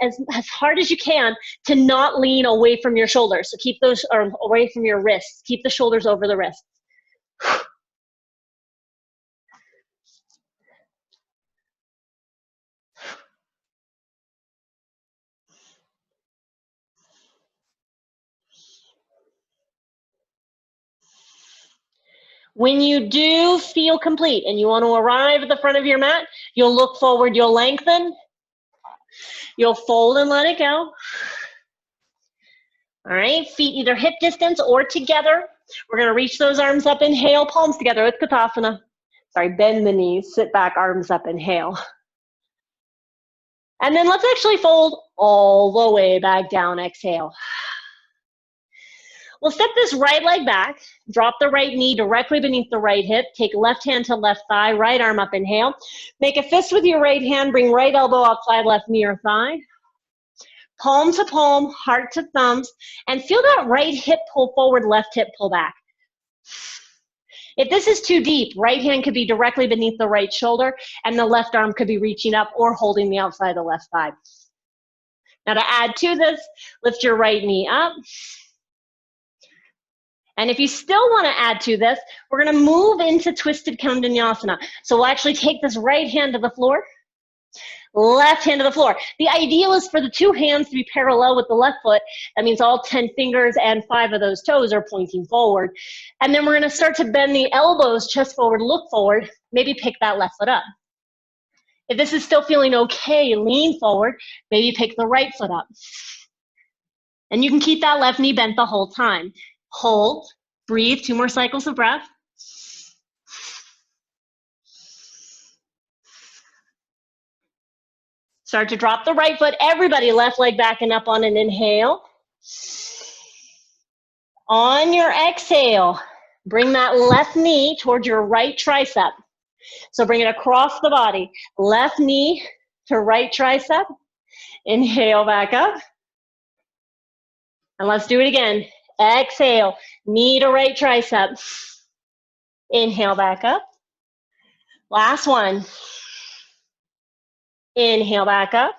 as hard as you can to not lean away from your shoulders. So keep those away from your wrists. Keep the shoulders over the wrists. When you do feel complete and you want to arrive at the front of your mat, you'll look forward, you'll lengthen, you'll fold and let it go. All right, feet either hip distance or together. We're going to reach those arms up, inhale, palms together, Utkatasana. Sorry, bend the knees, sit back, arms up, inhale. And then let's actually fold all the way back down, exhale. We'll step this right leg back, drop the right knee directly beneath the right hip, take left hand to left thigh, right arm up, inhale. Make a fist with your right hand, bring right elbow outside left knee or thigh. Palm to palm, heart to thumbs, and feel that right hip pull forward, left hip pull back. If this is too deep, right hand could be directly beneath the right shoulder, and the left arm could be reaching up or holding the outside of the left thigh. Now to add to this, lift your right knee up. And if you still want to add to this, we're going to move into twisted Kundalini. So we'll actually take this right hand to the floor, left hand to the floor. The ideal is for the two hands to be parallel with the left foot. That means all 10 fingers and 5 of those toes are pointing forward. And then we're going to start to bend the elbows, chest forward, look forward. Maybe pick that left foot up. If this is still feeling okay, lean forward. Maybe pick the right foot up. And you can keep that left knee bent the whole time. Hold, breathe, 2 more cycles of breath. Start to drop the right foot. Everybody, left leg back and up on an inhale. On your exhale, bring that left knee towards your right tricep. So bring it across the body. Left knee to right tricep. Inhale back up. And let's do it again. Exhale, knee to right tricep. Inhale back up. Last one. Inhale back up.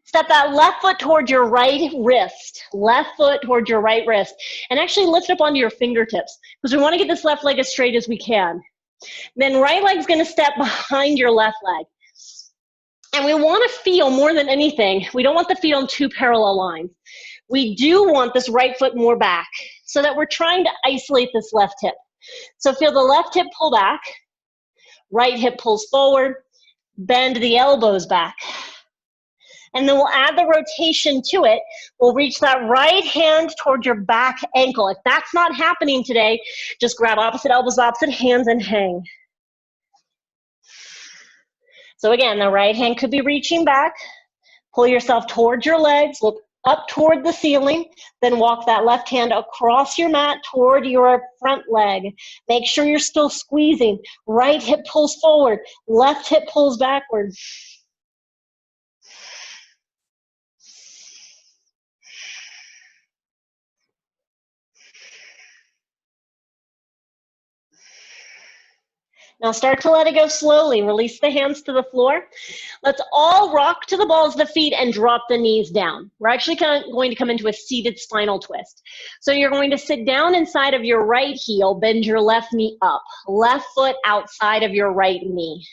Step that left foot towards your right wrist. Left foot towards your right wrist. And actually lift up onto your fingertips, because we want to get this left leg as straight as we can. Then right leg's going to step behind your left leg. And we want to feel, more than anything, we don't want the feet on 2 parallel lines. We do want this right foot more back so that we're trying to isolate this left hip. So feel the left hip pull back, right hip pulls forward, bend the elbows back. And then we'll add the rotation to it. We'll reach that right hand toward your back ankle. If that's not happening today, just grab opposite elbows, opposite hands, and hang. So again, the right hand could be reaching back. Pull yourself towards your legs, look up toward the ceiling, then walk that left hand across your mat toward your front leg. Make sure you're still squeezing. Right hip pulls forward, left hip pulls backward. Now start to let it go slowly. Release the hands to the floor. Let's all rock to the balls of the feet and drop the knees down. We're actually going to come into a seated spinal twist. So you're going to sit down inside of your right heel, bend your left knee up, left foot outside of your right knee.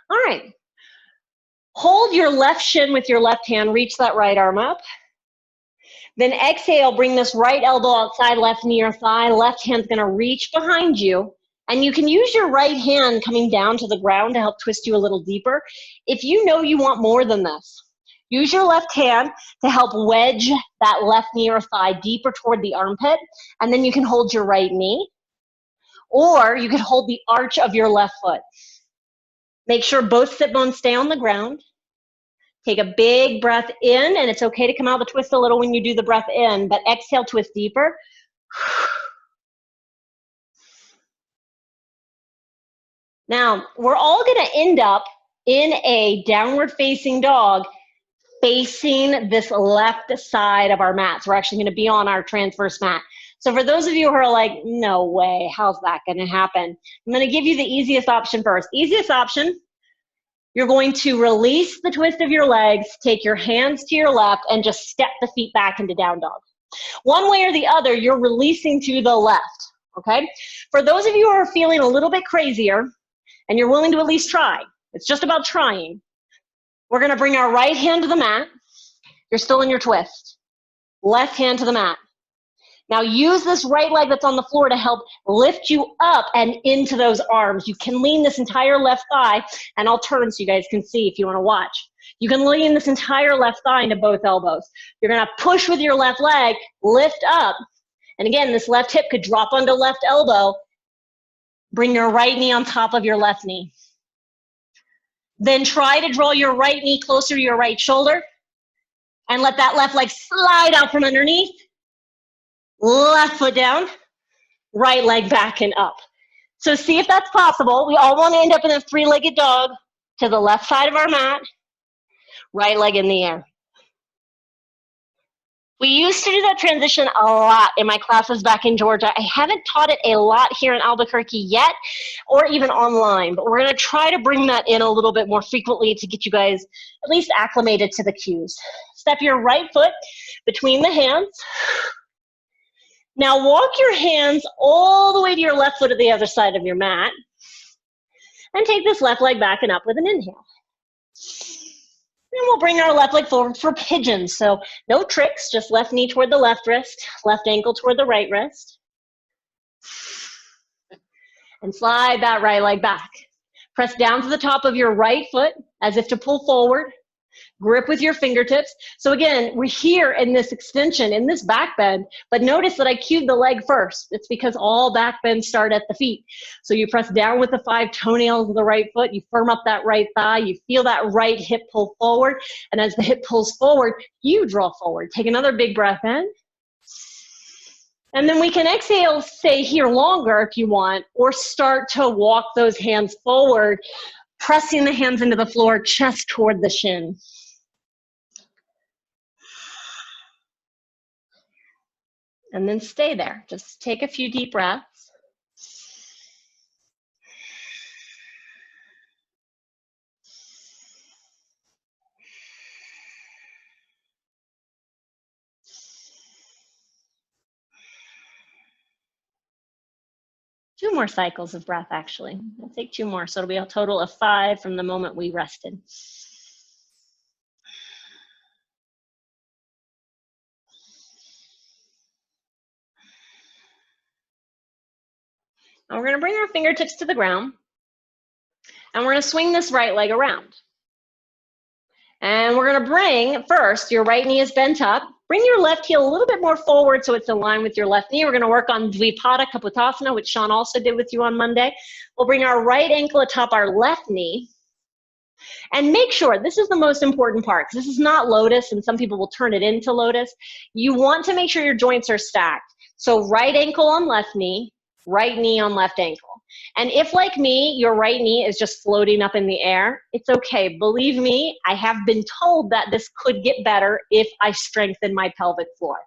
All right. Hold your left shin with your left hand, reach that right arm up. Then exhale, bring this right elbow outside left knee or thigh. Left hand's gonna reach behind you. And you can use your right hand coming down to the ground to help twist you a little deeper. If you know you want more than this, use your left hand to help wedge that left knee or thigh deeper toward the armpit. And then you can hold your right knee. Or you could hold the arch of your left foot. Make sure both sit bones stay on the ground. Take a big breath in, and it's okay to come out of the twist a little when you do the breath in, but exhale, twist deeper. Now, we're all gonna end up in a downward facing dog facing this left side of our mats. We're actually gonna be on our transverse mat. So for those of you who are like, no way, how's that gonna happen? I'm gonna give you the easiest option first. Easiest option, you're going to release the twist of your legs, take your hands to your left, and just step the feet back into down dog. One way or the other, you're releasing to the left, okay? For those of you who are feeling a little bit crazier, and you're willing to at least try, it's just about trying, we're gonna bring our right hand to the mat. You're still in your twist. Left hand to the mat. Now use this right leg that's on the floor to help lift you up and into those arms. You can lean this entire left thigh, and I'll turn so you guys can see if you want to watch. You can lean this entire left thigh into both elbows. You're going to push with your left leg, lift up, and again, this left hip could drop onto left elbow. Bring your right knee on top of your left knee. Then try to draw your right knee closer to your right shoulder, and let that left leg slide out from underneath. Left foot down, right leg back and up. So see if that's possible. We all want to end up in a three-legged dog to the left side of our mat, right leg in the air. We used to do that transition a lot in my classes back in Georgia. I haven't taught it a lot here in Albuquerque yet, or even online, but we're going to try to bring that in a little bit more frequently to get you guys at least acclimated to the cues. Step your right foot between the hands. Now walk your hands all the way to your left foot at the other side of your mat, and take this left leg back and up with an inhale. And we'll bring our left leg forward for pigeon. So no tricks, just left knee toward the left wrist, left ankle toward the right wrist. And slide that right leg back. Press down to the top of your right foot as if to pull forward. Grip with your fingertips. So again, we're here in this extension, in this back bend, but notice that I cued the leg first. It's because all back bends start at the feet. So you press down with the 5 toenails of the right foot, you firm up that right thigh, you feel that right hip pull forward, and as the hip pulls forward, you draw forward. Take another big breath in. And then we can exhale, stay here longer if you want, or start to walk those hands forward, pressing the hands into the floor, chest toward the shin. And then stay there. Just take a few deep breaths. Two more cycles of breath, actually. We'll take 2 more, so it'll be a total of 5 from the moment we rested. And we're going to bring our fingertips to the ground, and we're going to swing this right leg around. And we're going to bring, first, your right knee is bent up. Bring your left heel a little bit more forward so it's in line with your left knee. We're going to work on Dvipada Kapotasana, which Sean also did with you on Monday. We'll bring our right ankle atop our left knee. And make sure, this is the most important part, because this is not lotus, and some people will turn it into lotus. You want to make sure your joints are stacked. So right ankle on left knee on left ankle. And if, like me, your right knee is just floating up in the air, it's okay. Believe me, I have been told that this could get better if I strengthen my pelvic floor.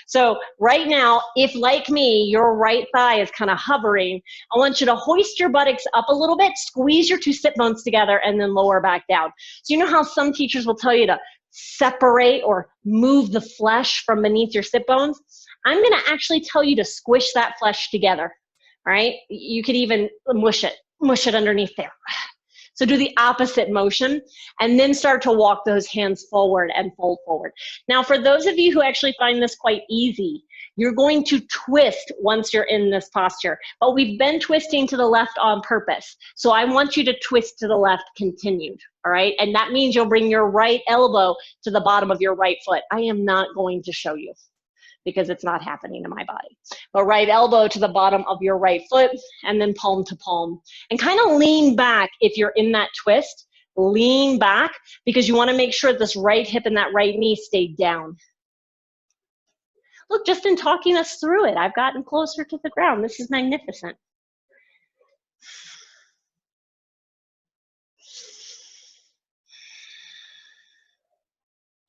So right now, if, like me, your right thigh is kind of hovering, I want you to hoist your buttocks up a little bit, squeeze your two sit bones together, and then lower back down. So you know how some teachers will tell you to separate or move the flesh from beneath your sit bones? I'm going to actually tell you to squish that flesh together. All right, you could even mush it underneath there. So do the opposite motion and then start to walk those hands forward and fold forward. Now, for those of you who actually find this quite easy, you're going to twist once you're in this posture, but we've been twisting to the left on purpose. So I want you to twist to the left continued, all right? And that means you'll bring your right elbow to the bottom of your right foot. I am not going to show you, because it's not happening to my body. But right elbow to the bottom of your right foot, and then palm to palm. And kind of lean back if you're in that twist. Lean back, because you want to make sure this right hip and that right knee stay down. Look, just in talking us through it, I've gotten closer to the ground. This is magnificent.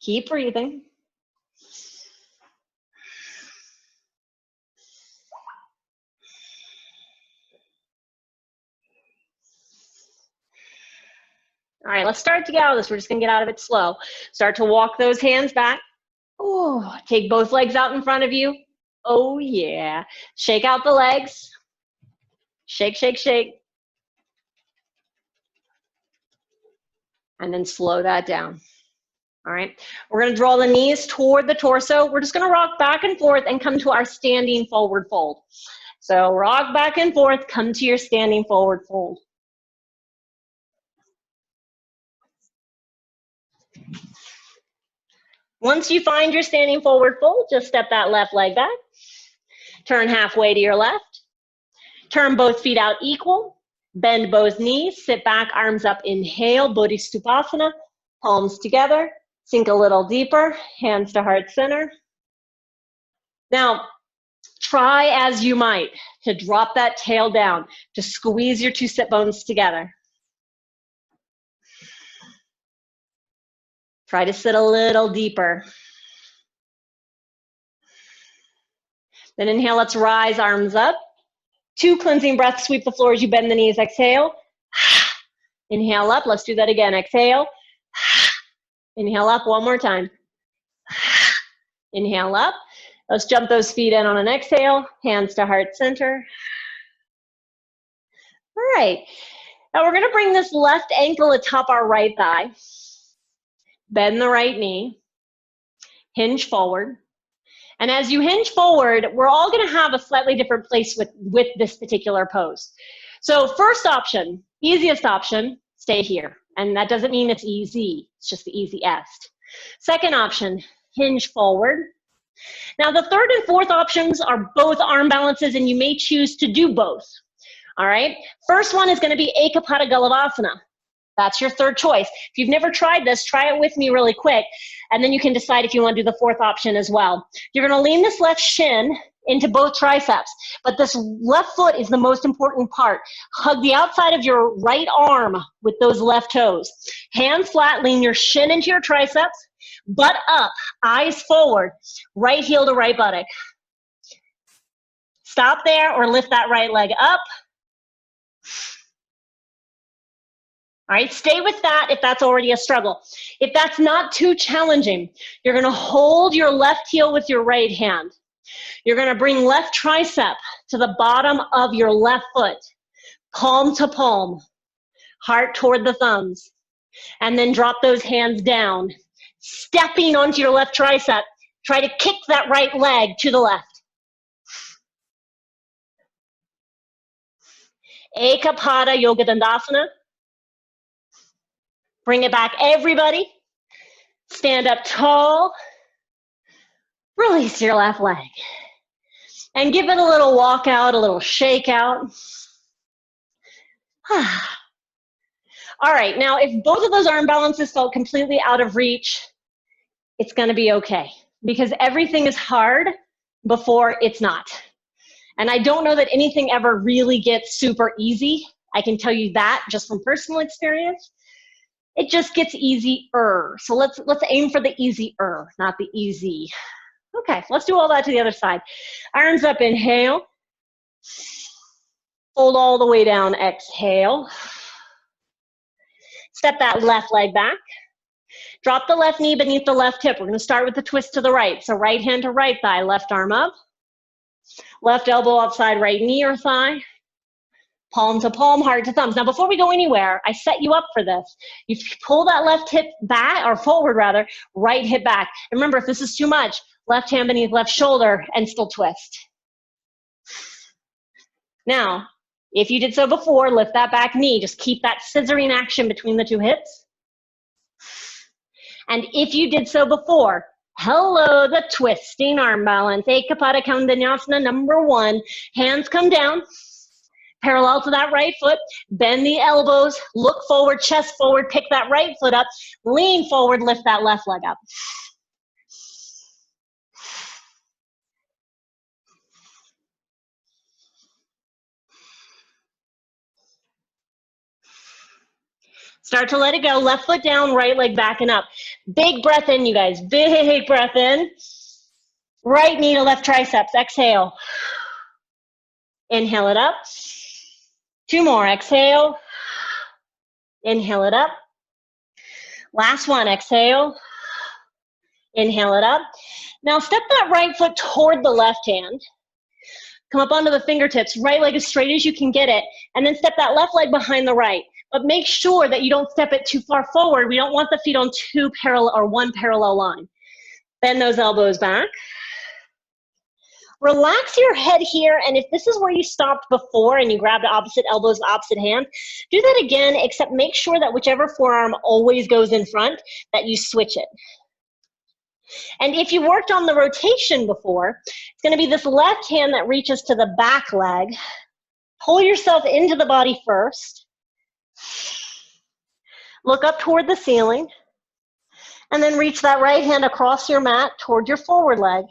Keep breathing. All right, let's start to get out of this. We're just gonna get out of it slow. Start to walk those hands back. Oh, take both legs out in front of you. Oh yeah. Shake out the legs. Shake, shake, shake. And then slow that down. All right, we're gonna draw the knees toward the torso. We're just gonna rock back and forth and come to our standing forward fold. So rock back and forth, come to your standing forward fold. Once you find your standing forward fold, just step that left leg back. Turn halfway to your left. Turn both feet out equal. Bend both knees. Sit back, arms up. Inhale, Bodhisthupasana. Palms together. Sink a little deeper. Hands to heart center. Now, try as you might to drop that tail down, to squeeze your two sit bones together. Try to sit a little deeper. Then inhale, let's rise, arms up. 2 cleansing breaths, sweep the floor as you bend the knees. Exhale. Inhale up, let's do that again. Exhale. Inhale up one more time. Inhale up. Let's jump those feet in on an exhale. Hands to heart center. All right. Now we're going to bring this left ankle atop our right thigh. Bend the right knee. Hinge forward. And as you hinge forward, we're all going to have a slightly different place with this particular pose. So first option, easiest option, stay here. And that doesn't mean it's easy. It's just the easiest. Second option, hinge forward. Now the third and fourth options are both arm balances, and you may choose to do both. All right. First one is going to be Ekapada Galavasana. That's your third choice. If you've never tried this, try it with me really quick, and then you can decide if you want to do the fourth option as well. You're going to lean this left shin into both triceps, but this left foot is the most important part. Hug the outside of your right arm with those left toes. Hands flat, lean your shin into your triceps, butt up, eyes forward, right heel to right buttock. Stop there or lift that right leg up. All right, stay with that if that's already a struggle. If that's not too challenging, you're gonna hold your left heel with your right hand. You're gonna bring left tricep to the bottom of your left foot, palm to palm, heart toward the thumbs, and then drop those hands down. Stepping onto your left tricep, try to kick that right leg to the left. Ekapada Yoga Dandasana. Bring it back, everybody. Stand up tall. Release your left leg. And give it a little walk out, a little shake out. All right, now if both of those arm balances felt completely out of reach, it's gonna be okay, because everything is hard before it's not. And I don't know that anything ever really gets super easy. I can tell you that just from personal experience. It just gets easier. So let's aim for the easier, not the easy. Okay, let's do all that to the other side. Arms up, inhale. Fold all the way down, exhale. Step that left leg back. Drop the left knee beneath the left hip. We're going to start with the twist to the right. So right hand to right thigh, left arm up. Left elbow outside right knee or thigh. Palm to palm, heart to thumbs. Now, before we go anywhere, I set you up for this. You pull that left hip back, or forward rather, right hip back. And remember, if this is too much, left hand beneath left shoulder and still twist. Now, if you did so before, lift that back knee. Just keep that scissoring action between the two hips. And if you did so before, hello, the twisting arm balance. Ekapada Kondanyasana number 1. Hands come down. Parallel to that right foot, bend the elbows, look forward, chest forward, pick that right foot up, lean forward, lift that left leg up. Start to let it go, left foot down, right leg backing up. Big breath in, you guys, big breath in. Right knee to left triceps, exhale. Inhale it up. 2 more, exhale. Inhale it up. Last one, exhale. Inhale it up. Now step that right foot toward the left hand. Come up onto the fingertips, right leg as straight as you can get it, and then step that left leg behind the right. But make sure that you don't step it too far forward. We don't want the feet on one parallel line. Bend those elbows back. Relax your head here, and if this is where you stopped before and you grabbed the opposite elbows, opposite hand, do that again, except make sure that whichever forearm always goes in front, that you switch it. And if you worked on the rotation before, it's going to be this left hand that reaches to the back leg. Pull yourself into the body first. Look up toward the ceiling. And then reach that right hand across your mat toward your forward leg.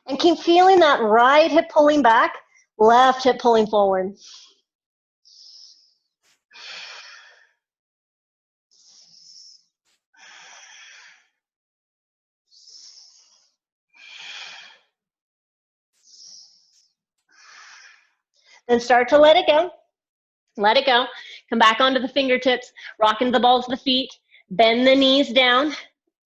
And keep feeling that right hip pulling back, left hip pulling forward. Then start to let it go. Let it go. Come back onto the fingertips, rock into the balls of the feet, bend the knees down.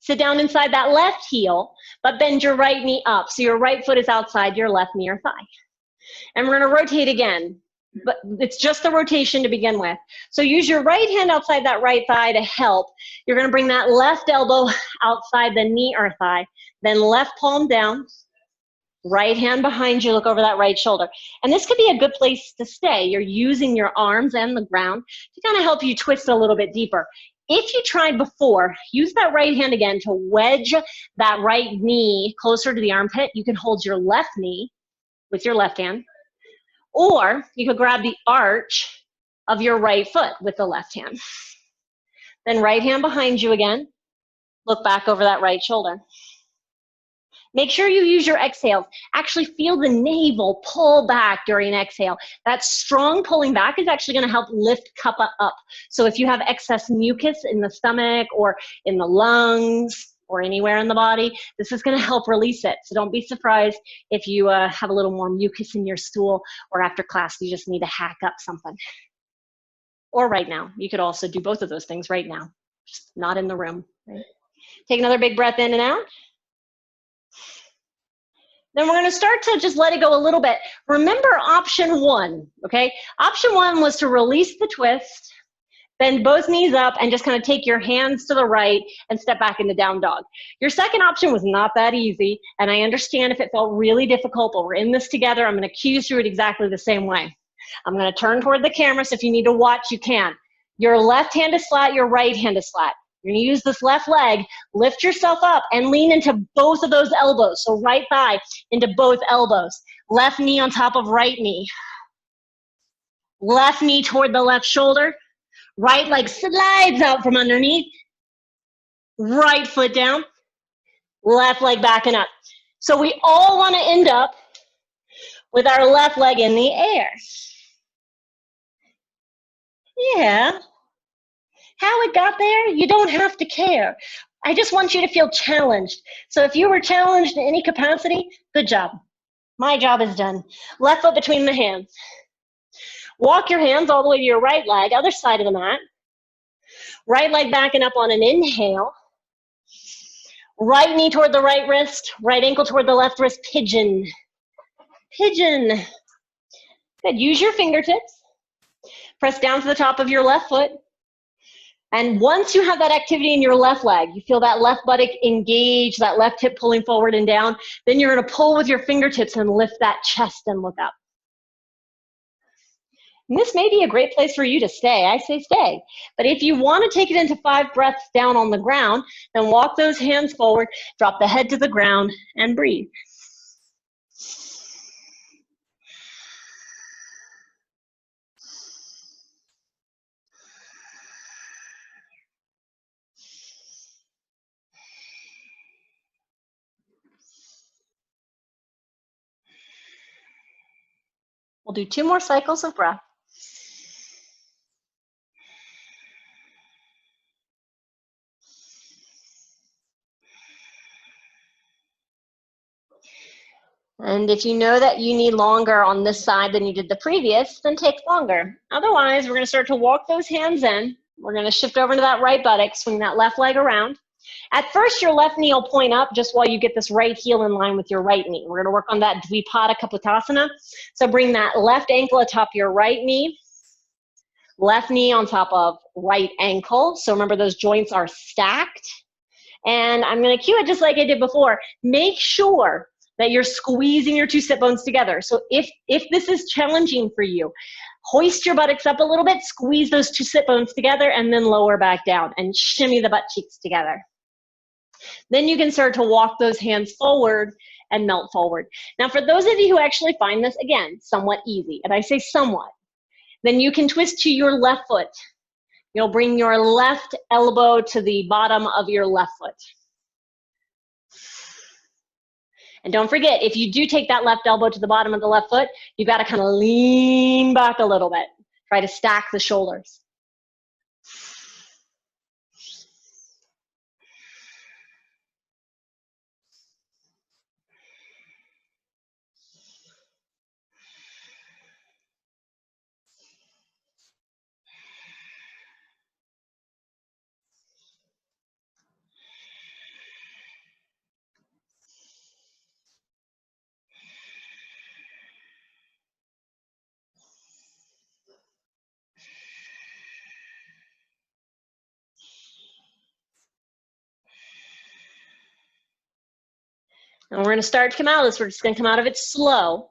Sit down inside that left heel, but bend your right knee up. So your right foot is outside your left knee or thigh. And we're going to rotate again, but it's just the rotation to begin with. So use your right hand outside that right thigh to help. You're going to bring that left elbow outside the knee or thigh, then left palm down, right hand behind you, look over that right shoulder. And this could be a good place to stay. You're using your arms and the ground to kind of help you twist a little bit deeper. If you tried before, use that right hand again to wedge that right knee closer to the armpit. You can hold your left knee with your left hand, or you could grab the arch of your right foot with the left hand. Then right hand behind you again. Look back over that right shoulder. Make sure you use your exhales. Actually feel the navel pull back during exhale. That strong pulling back is actually going to help lift kapha up. So if you have excess mucus in the stomach or in the lungs or anywhere in the body, this is going to help release it. So don't be surprised if you have a little more mucus in your stool, or after class you just need to hack up something. Or right now. You could also do both of those things right now, just not in the room. Right? Take another big breath in and out. Then we're going to start to just let it go a little bit. Remember option 1, okay? Option 1 was to release the twist, bend both knees up, and just kind of take your hands to the right and step back into down dog. Your second option was not that easy, and I understand if it felt really difficult, but we're in this together. I'm going to cue you through it exactly the same way. I'm going to turn toward the camera, so if you need to watch, you can. Your left hand is flat, your right hand is flat. You're going to use this left leg, lift yourself up, and lean into both of those elbows. So right thigh into both elbows. Left knee on top of right knee. Left knee toward the left shoulder. Right leg slides out from underneath. Right foot down. Left leg backing up. So we all want to end up with our left leg in the air. Yeah. How it got there, you don't have to care. I just want you to feel challenged. So if you were challenged in any capacity, good job. My job is done. Left foot between the hands. Walk your hands all the way to your right leg, other side of the mat. Right leg backing up on an inhale. Right knee toward the right wrist, right ankle toward the left wrist, pigeon. Pigeon. Good, use your fingertips. Press down to the top of your left foot. And once you have that activity in your left leg, you feel that left buttock engage, that left hip pulling forward and down, then you're gonna pull with your fingertips and lift that chest and look up. And this may be a great place for you to stay. I say stay. But if you want to take it into 5 breaths down on the ground, then walk those hands forward, drop the head to the ground, and breathe. We'll do 2 more cycles of breath. And if you know that you need longer on this side than you did the previous, then take longer. Otherwise, we're going to start to walk those hands in. We're going to shift over to that right buttock, swing that left leg around. At first, your left knee will point up just while you get this right heel in line with your right knee. We're going to work on that Dvipada Kapotasana. So bring that left ankle atop your right knee. Left knee on top of right ankle. So remember, those joints are stacked. And I'm going to cue it just like I did before. Make sure that you're squeezing your 2 sit bones together. So if this is challenging for you, hoist your buttocks up a little bit, squeeze those 2 sit bones together, and then lower back down and shimmy the butt cheeks together. Then you can start to walk those hands forward and melt forward. Now, for those of you who actually find this, again, somewhat easy, and I say somewhat, then you can twist to your left foot. You'll bring your left elbow to the bottom of your left foot. And don't forget, if you do take that left elbow to the bottom of the left foot, you've got to kind of lean back a little bit. Try to stack the shoulders. And we're going to start to come out of this. We're just going to come out of it slow.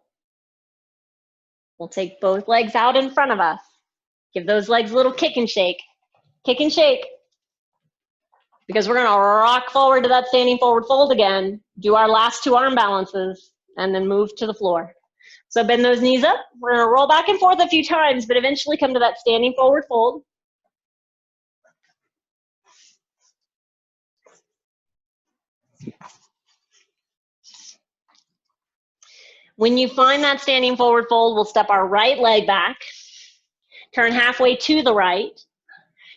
We'll take both legs out in front of us. Give those legs a little kick and shake. Kick and shake. Because we're going to rock forward to that standing forward fold again. Do our last 2 arm balances. And then move to the floor. So bend those knees up. We're going to roll back and forth a few times, but eventually come to that standing forward fold. When you find that standing forward fold, we'll step our right leg back, turn halfway to the right,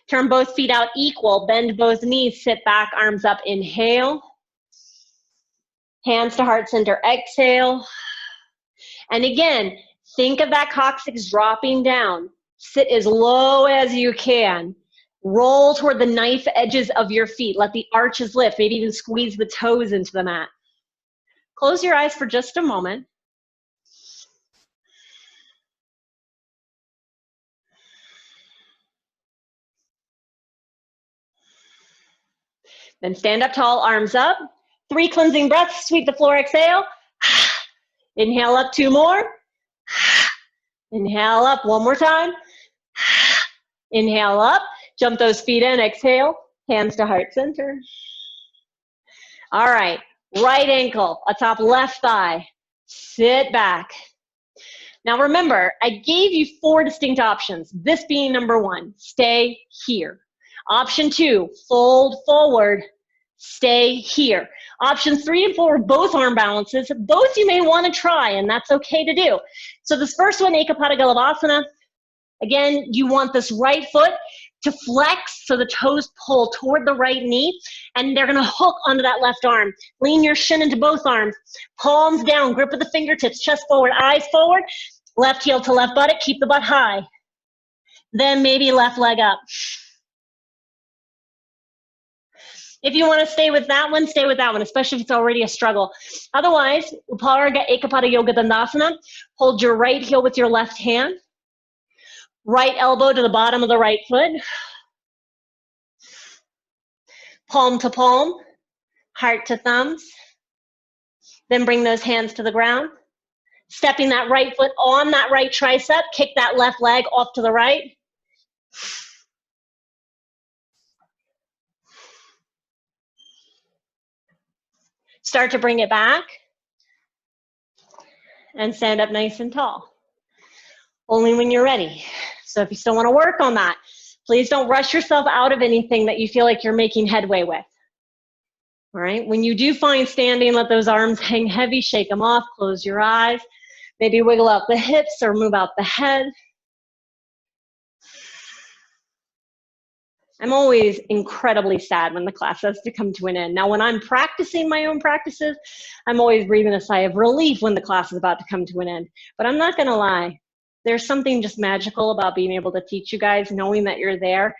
turn both feet out equal, bend both knees, sit back, arms up, inhale, hands to heart center, exhale. And again, think of that coccyx dropping down. Sit as low as you can. Roll toward the knife edges of your feet. Let the arches lift, maybe even squeeze the toes into the mat. Close your eyes for just a moment. Then stand up tall, arms up. 3 cleansing breaths, sweep the floor, exhale. Inhale up, 2 more. Inhale up, 1 more time. Inhale up, jump those feet in, exhale, hands to heart center. All right, right ankle atop left thigh. Sit back. Now remember, I gave you 4 distinct options, this being number 1, stay here. Option 2, fold forward, stay here. Options 3 and 4 are both arm balances. Both you may want to try, and that's okay to do. So this first one, Ekapada Galavasana, again, you want this right foot to flex so the toes pull toward the right knee, and they're going to hook onto that left arm. Lean your shin into both arms. Palms down, grip with the fingertips, chest forward, eyes forward, left heel to left buttock, keep the butt high. Then maybe left leg up. If you want to stay with that one, stay with that one, especially if it's already a struggle. Otherwise, Uparaga Ekapada Yoga Dandasana, hold your right heel with your left hand. Right elbow to the bottom of the right foot. Palm to palm, heart to thumbs. Then bring those hands to the ground. Stepping that right foot on that right tricep, kick that left leg off to the right. Start to bring it back. And stand up nice and tall. Only when you're ready. So if you still want to work on that, please don't rush yourself out of anything that you feel like you're making headway with. All right, when you do find standing, let those arms hang heavy, shake them off, close your eyes. Maybe wiggle out the hips or move out the head. I'm always incredibly sad when the class has to come to an end. Now, when I'm practicing my own practices, I'm always breathing a sigh of relief when the class is about to come to an end. But I'm not gonna lie, there's something just magical about being able to teach you guys, knowing that you're there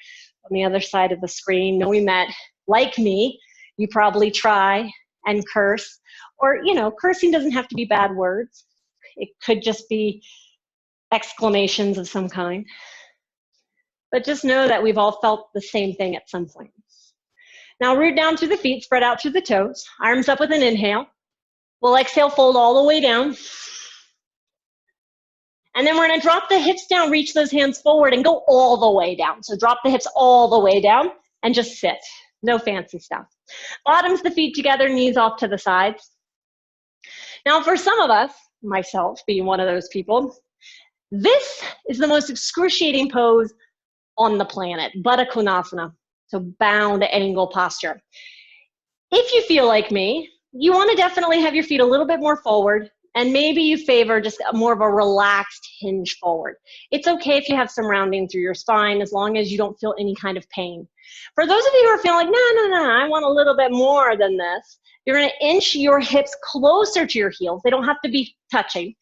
on the other side of the screen, knowing that, like me, you probably try and curse, or, you know, cursing doesn't have to be bad words. It could just be exclamations of some kind. But just know that we've all felt the same thing at some point. Now root down through the feet, spread out through the toes, arms up with an inhale. We'll exhale, fold all the way down. And then we're gonna drop the hips down, reach those hands forward and go all the way down. So drop the hips all the way down and just sit. No fancy stuff. Bottoms the feet together, knees off to the sides. Now for some of us, myself being one of those people, this is the most excruciating pose on the planet, Baddha Konasana, so bound angle posture. If you feel like me, you want to definitely have your feet a little bit more forward, and maybe you favor just more of a relaxed hinge forward. It's okay if you have some rounding through your spine, as long as you don't feel any kind of pain. For those of you who are feeling like, no, I want a little bit more than this, you're going to inch your hips closer to your heels. They don't have to be touching.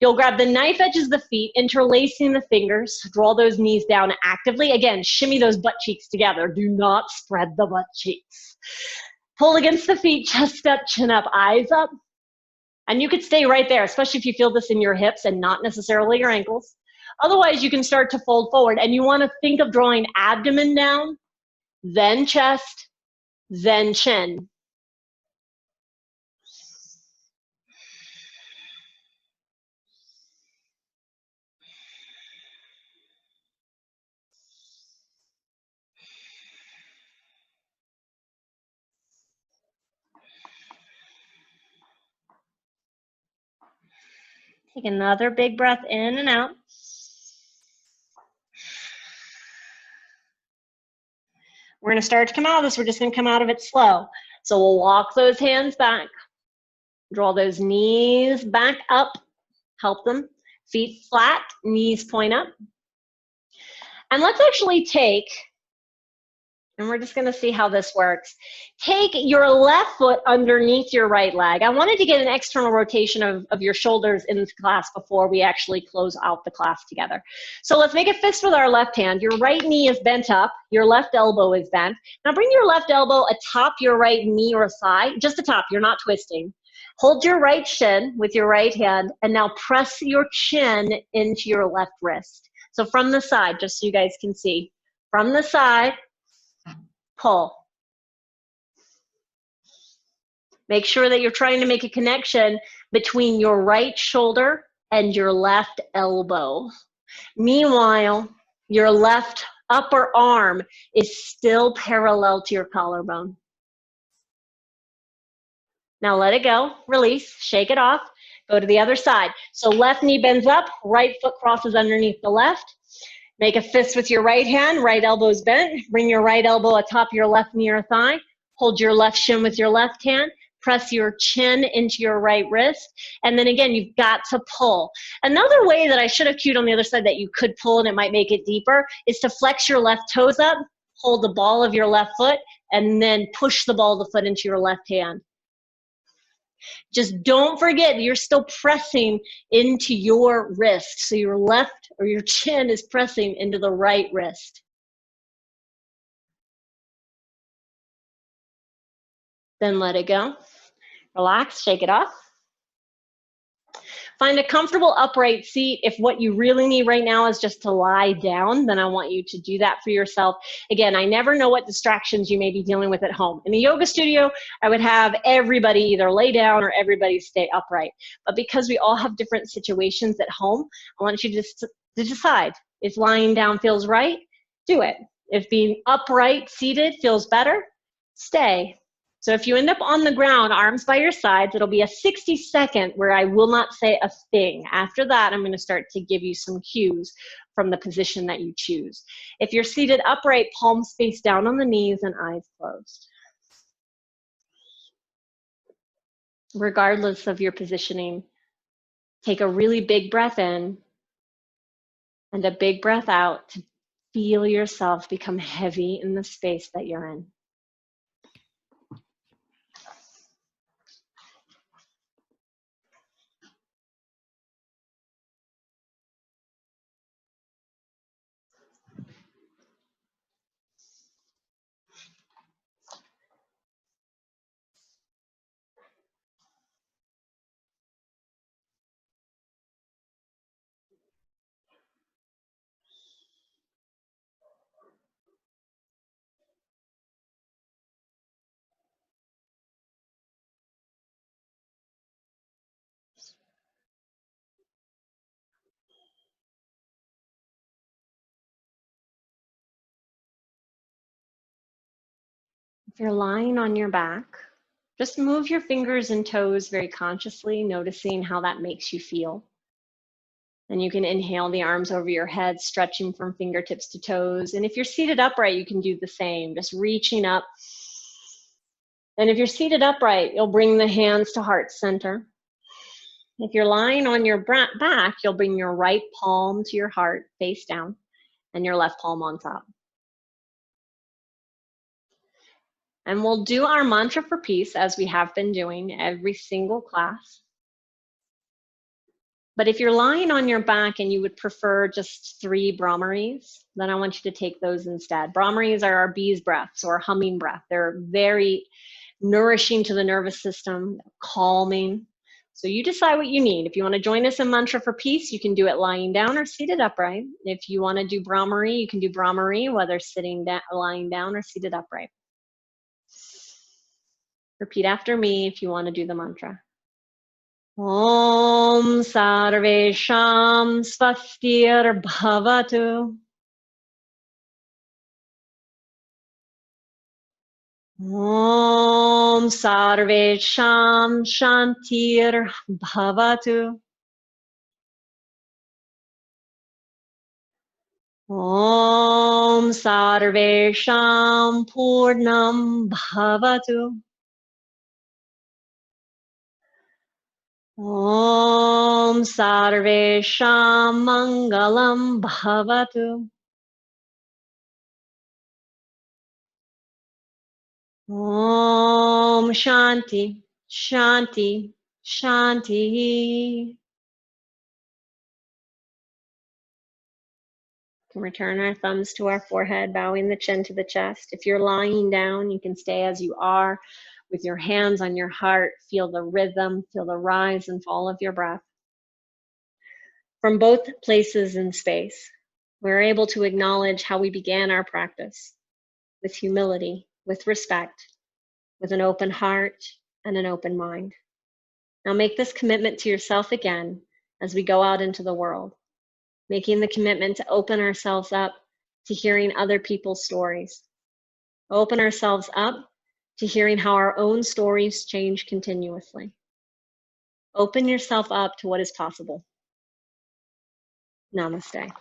You'll grab the knife edges of the feet, interlacing the fingers, draw those knees down actively. Again, shimmy those butt cheeks together. Do not spread the butt cheeks. Pull against the feet, chest up, chin up, eyes up. And you could stay right there, especially if you feel this in your hips and not necessarily your ankles. Otherwise, you can start to fold forward, and you want to think of drawing abdomen down, then chest, then chin. Take another big breath in and out. We're going to start to come out of this. We're just going to come out of it slow. So we'll walk those hands back. Draw those knees back up. Help them. Feet flat, knees point up. And let's actually take, and we're just going to see how this works. Take your left foot underneath your right leg. I wanted to get an external rotation of your shoulders in this class before we actually close out the class together. So let's make a fist with our left hand. Your right knee is bent up. Your left elbow is bent. Now bring your left elbow atop your right knee or thigh, just atop, you're not twisting. Hold your right shin with your right hand, and now press your chin into your left wrist. So from the side, just so you guys can see. From the side, pull. Make sure that you're trying to make a connection between your right shoulder and your left elbow. Meanwhile, your left upper arm is still parallel to your collarbone. Now let it go, release, shake it off, go to the other side. So left knee bends up, right foot crosses underneath the left. Make a fist with your right hand, right elbow's bent. Bring your right elbow atop your left knee or thigh. Hold your left shin with your left hand. Press your chin into your right wrist. And then again, you've got to pull. Another way that I should have cued on the other side that you could pull and it might make it deeper is to flex your left toes up, hold the ball of your left foot, and then push the ball of the foot into your left hand. Just don't forget you're still pressing into your wrist. So your left or your chin is pressing into the right wrist. Then let it go. Relax, shake it off. Find a comfortable upright seat. If what you really need right now is just to lie down, then I want you to do that for yourself. Again, I never know what distractions you may be dealing with at home. In a yoga studio, I would have everybody either lay down or everybody stay upright. But because we all have different situations at home, I want you to decide if lying down feels right, do it. If being upright, seated feels better, stay. So if you end up on the ground, arms by your sides, it'll be a 60-second where I will not say a thing. After that, I'm going to start to give you some cues from the position that you choose. If you're seated upright, palms face down on the knees and eyes closed. Regardless of your positioning, take a really big breath in and a big breath out to feel yourself become heavy in the space that you're in. If you're lying on your back, just move your fingers and toes very consciously, noticing how that makes you feel. And you can inhale the arms over your head, stretching from fingertips to toes. And if you're seated upright, you can do the same, just reaching up. And if you're seated upright, you'll bring the hands to heart center. If you're lying on your back, you'll bring your right palm to your heart, face down, and your left palm on top. And we'll do our mantra for peace as we have been doing every single class. But if you're lying on your back and you would prefer just 3 Brahmaris, then I want you to take those instead. Brahmaris are our bee's breaths or humming breath. They're very nourishing to the nervous system, calming. So you decide what you need. If you want to join us in mantra for peace, you can do it lying down or seated upright. If you want to do Brahmari, you can do Brahmari, whether sitting down, lying down, or seated upright. Repeat after me if you want to do the mantra. Om Sarvesham Svastir Bhavatu. Om Sarvesham Shantir Bhavatu. Om Sarvesham Purnam Bhavatu. Om Sarvesham Mangalam Bhavatu. Om Shanti, Shanti, Shanti. We can return our thumbs to our forehead, bowing the chin to the chest. If you're lying down, you can stay as you are with your hands on your heart. Feel the rhythm, feel the rise and fall of your breath. From both places in space, we're able to acknowledge how we began our practice with humility, with respect, with an open heart and an open mind. Now make this commitment to yourself again as we go out into the world, making the commitment to open ourselves up to hearing other people's stories. Open ourselves up to hearing how our own stories change continuously. Open yourself up to what is possible. Namaste.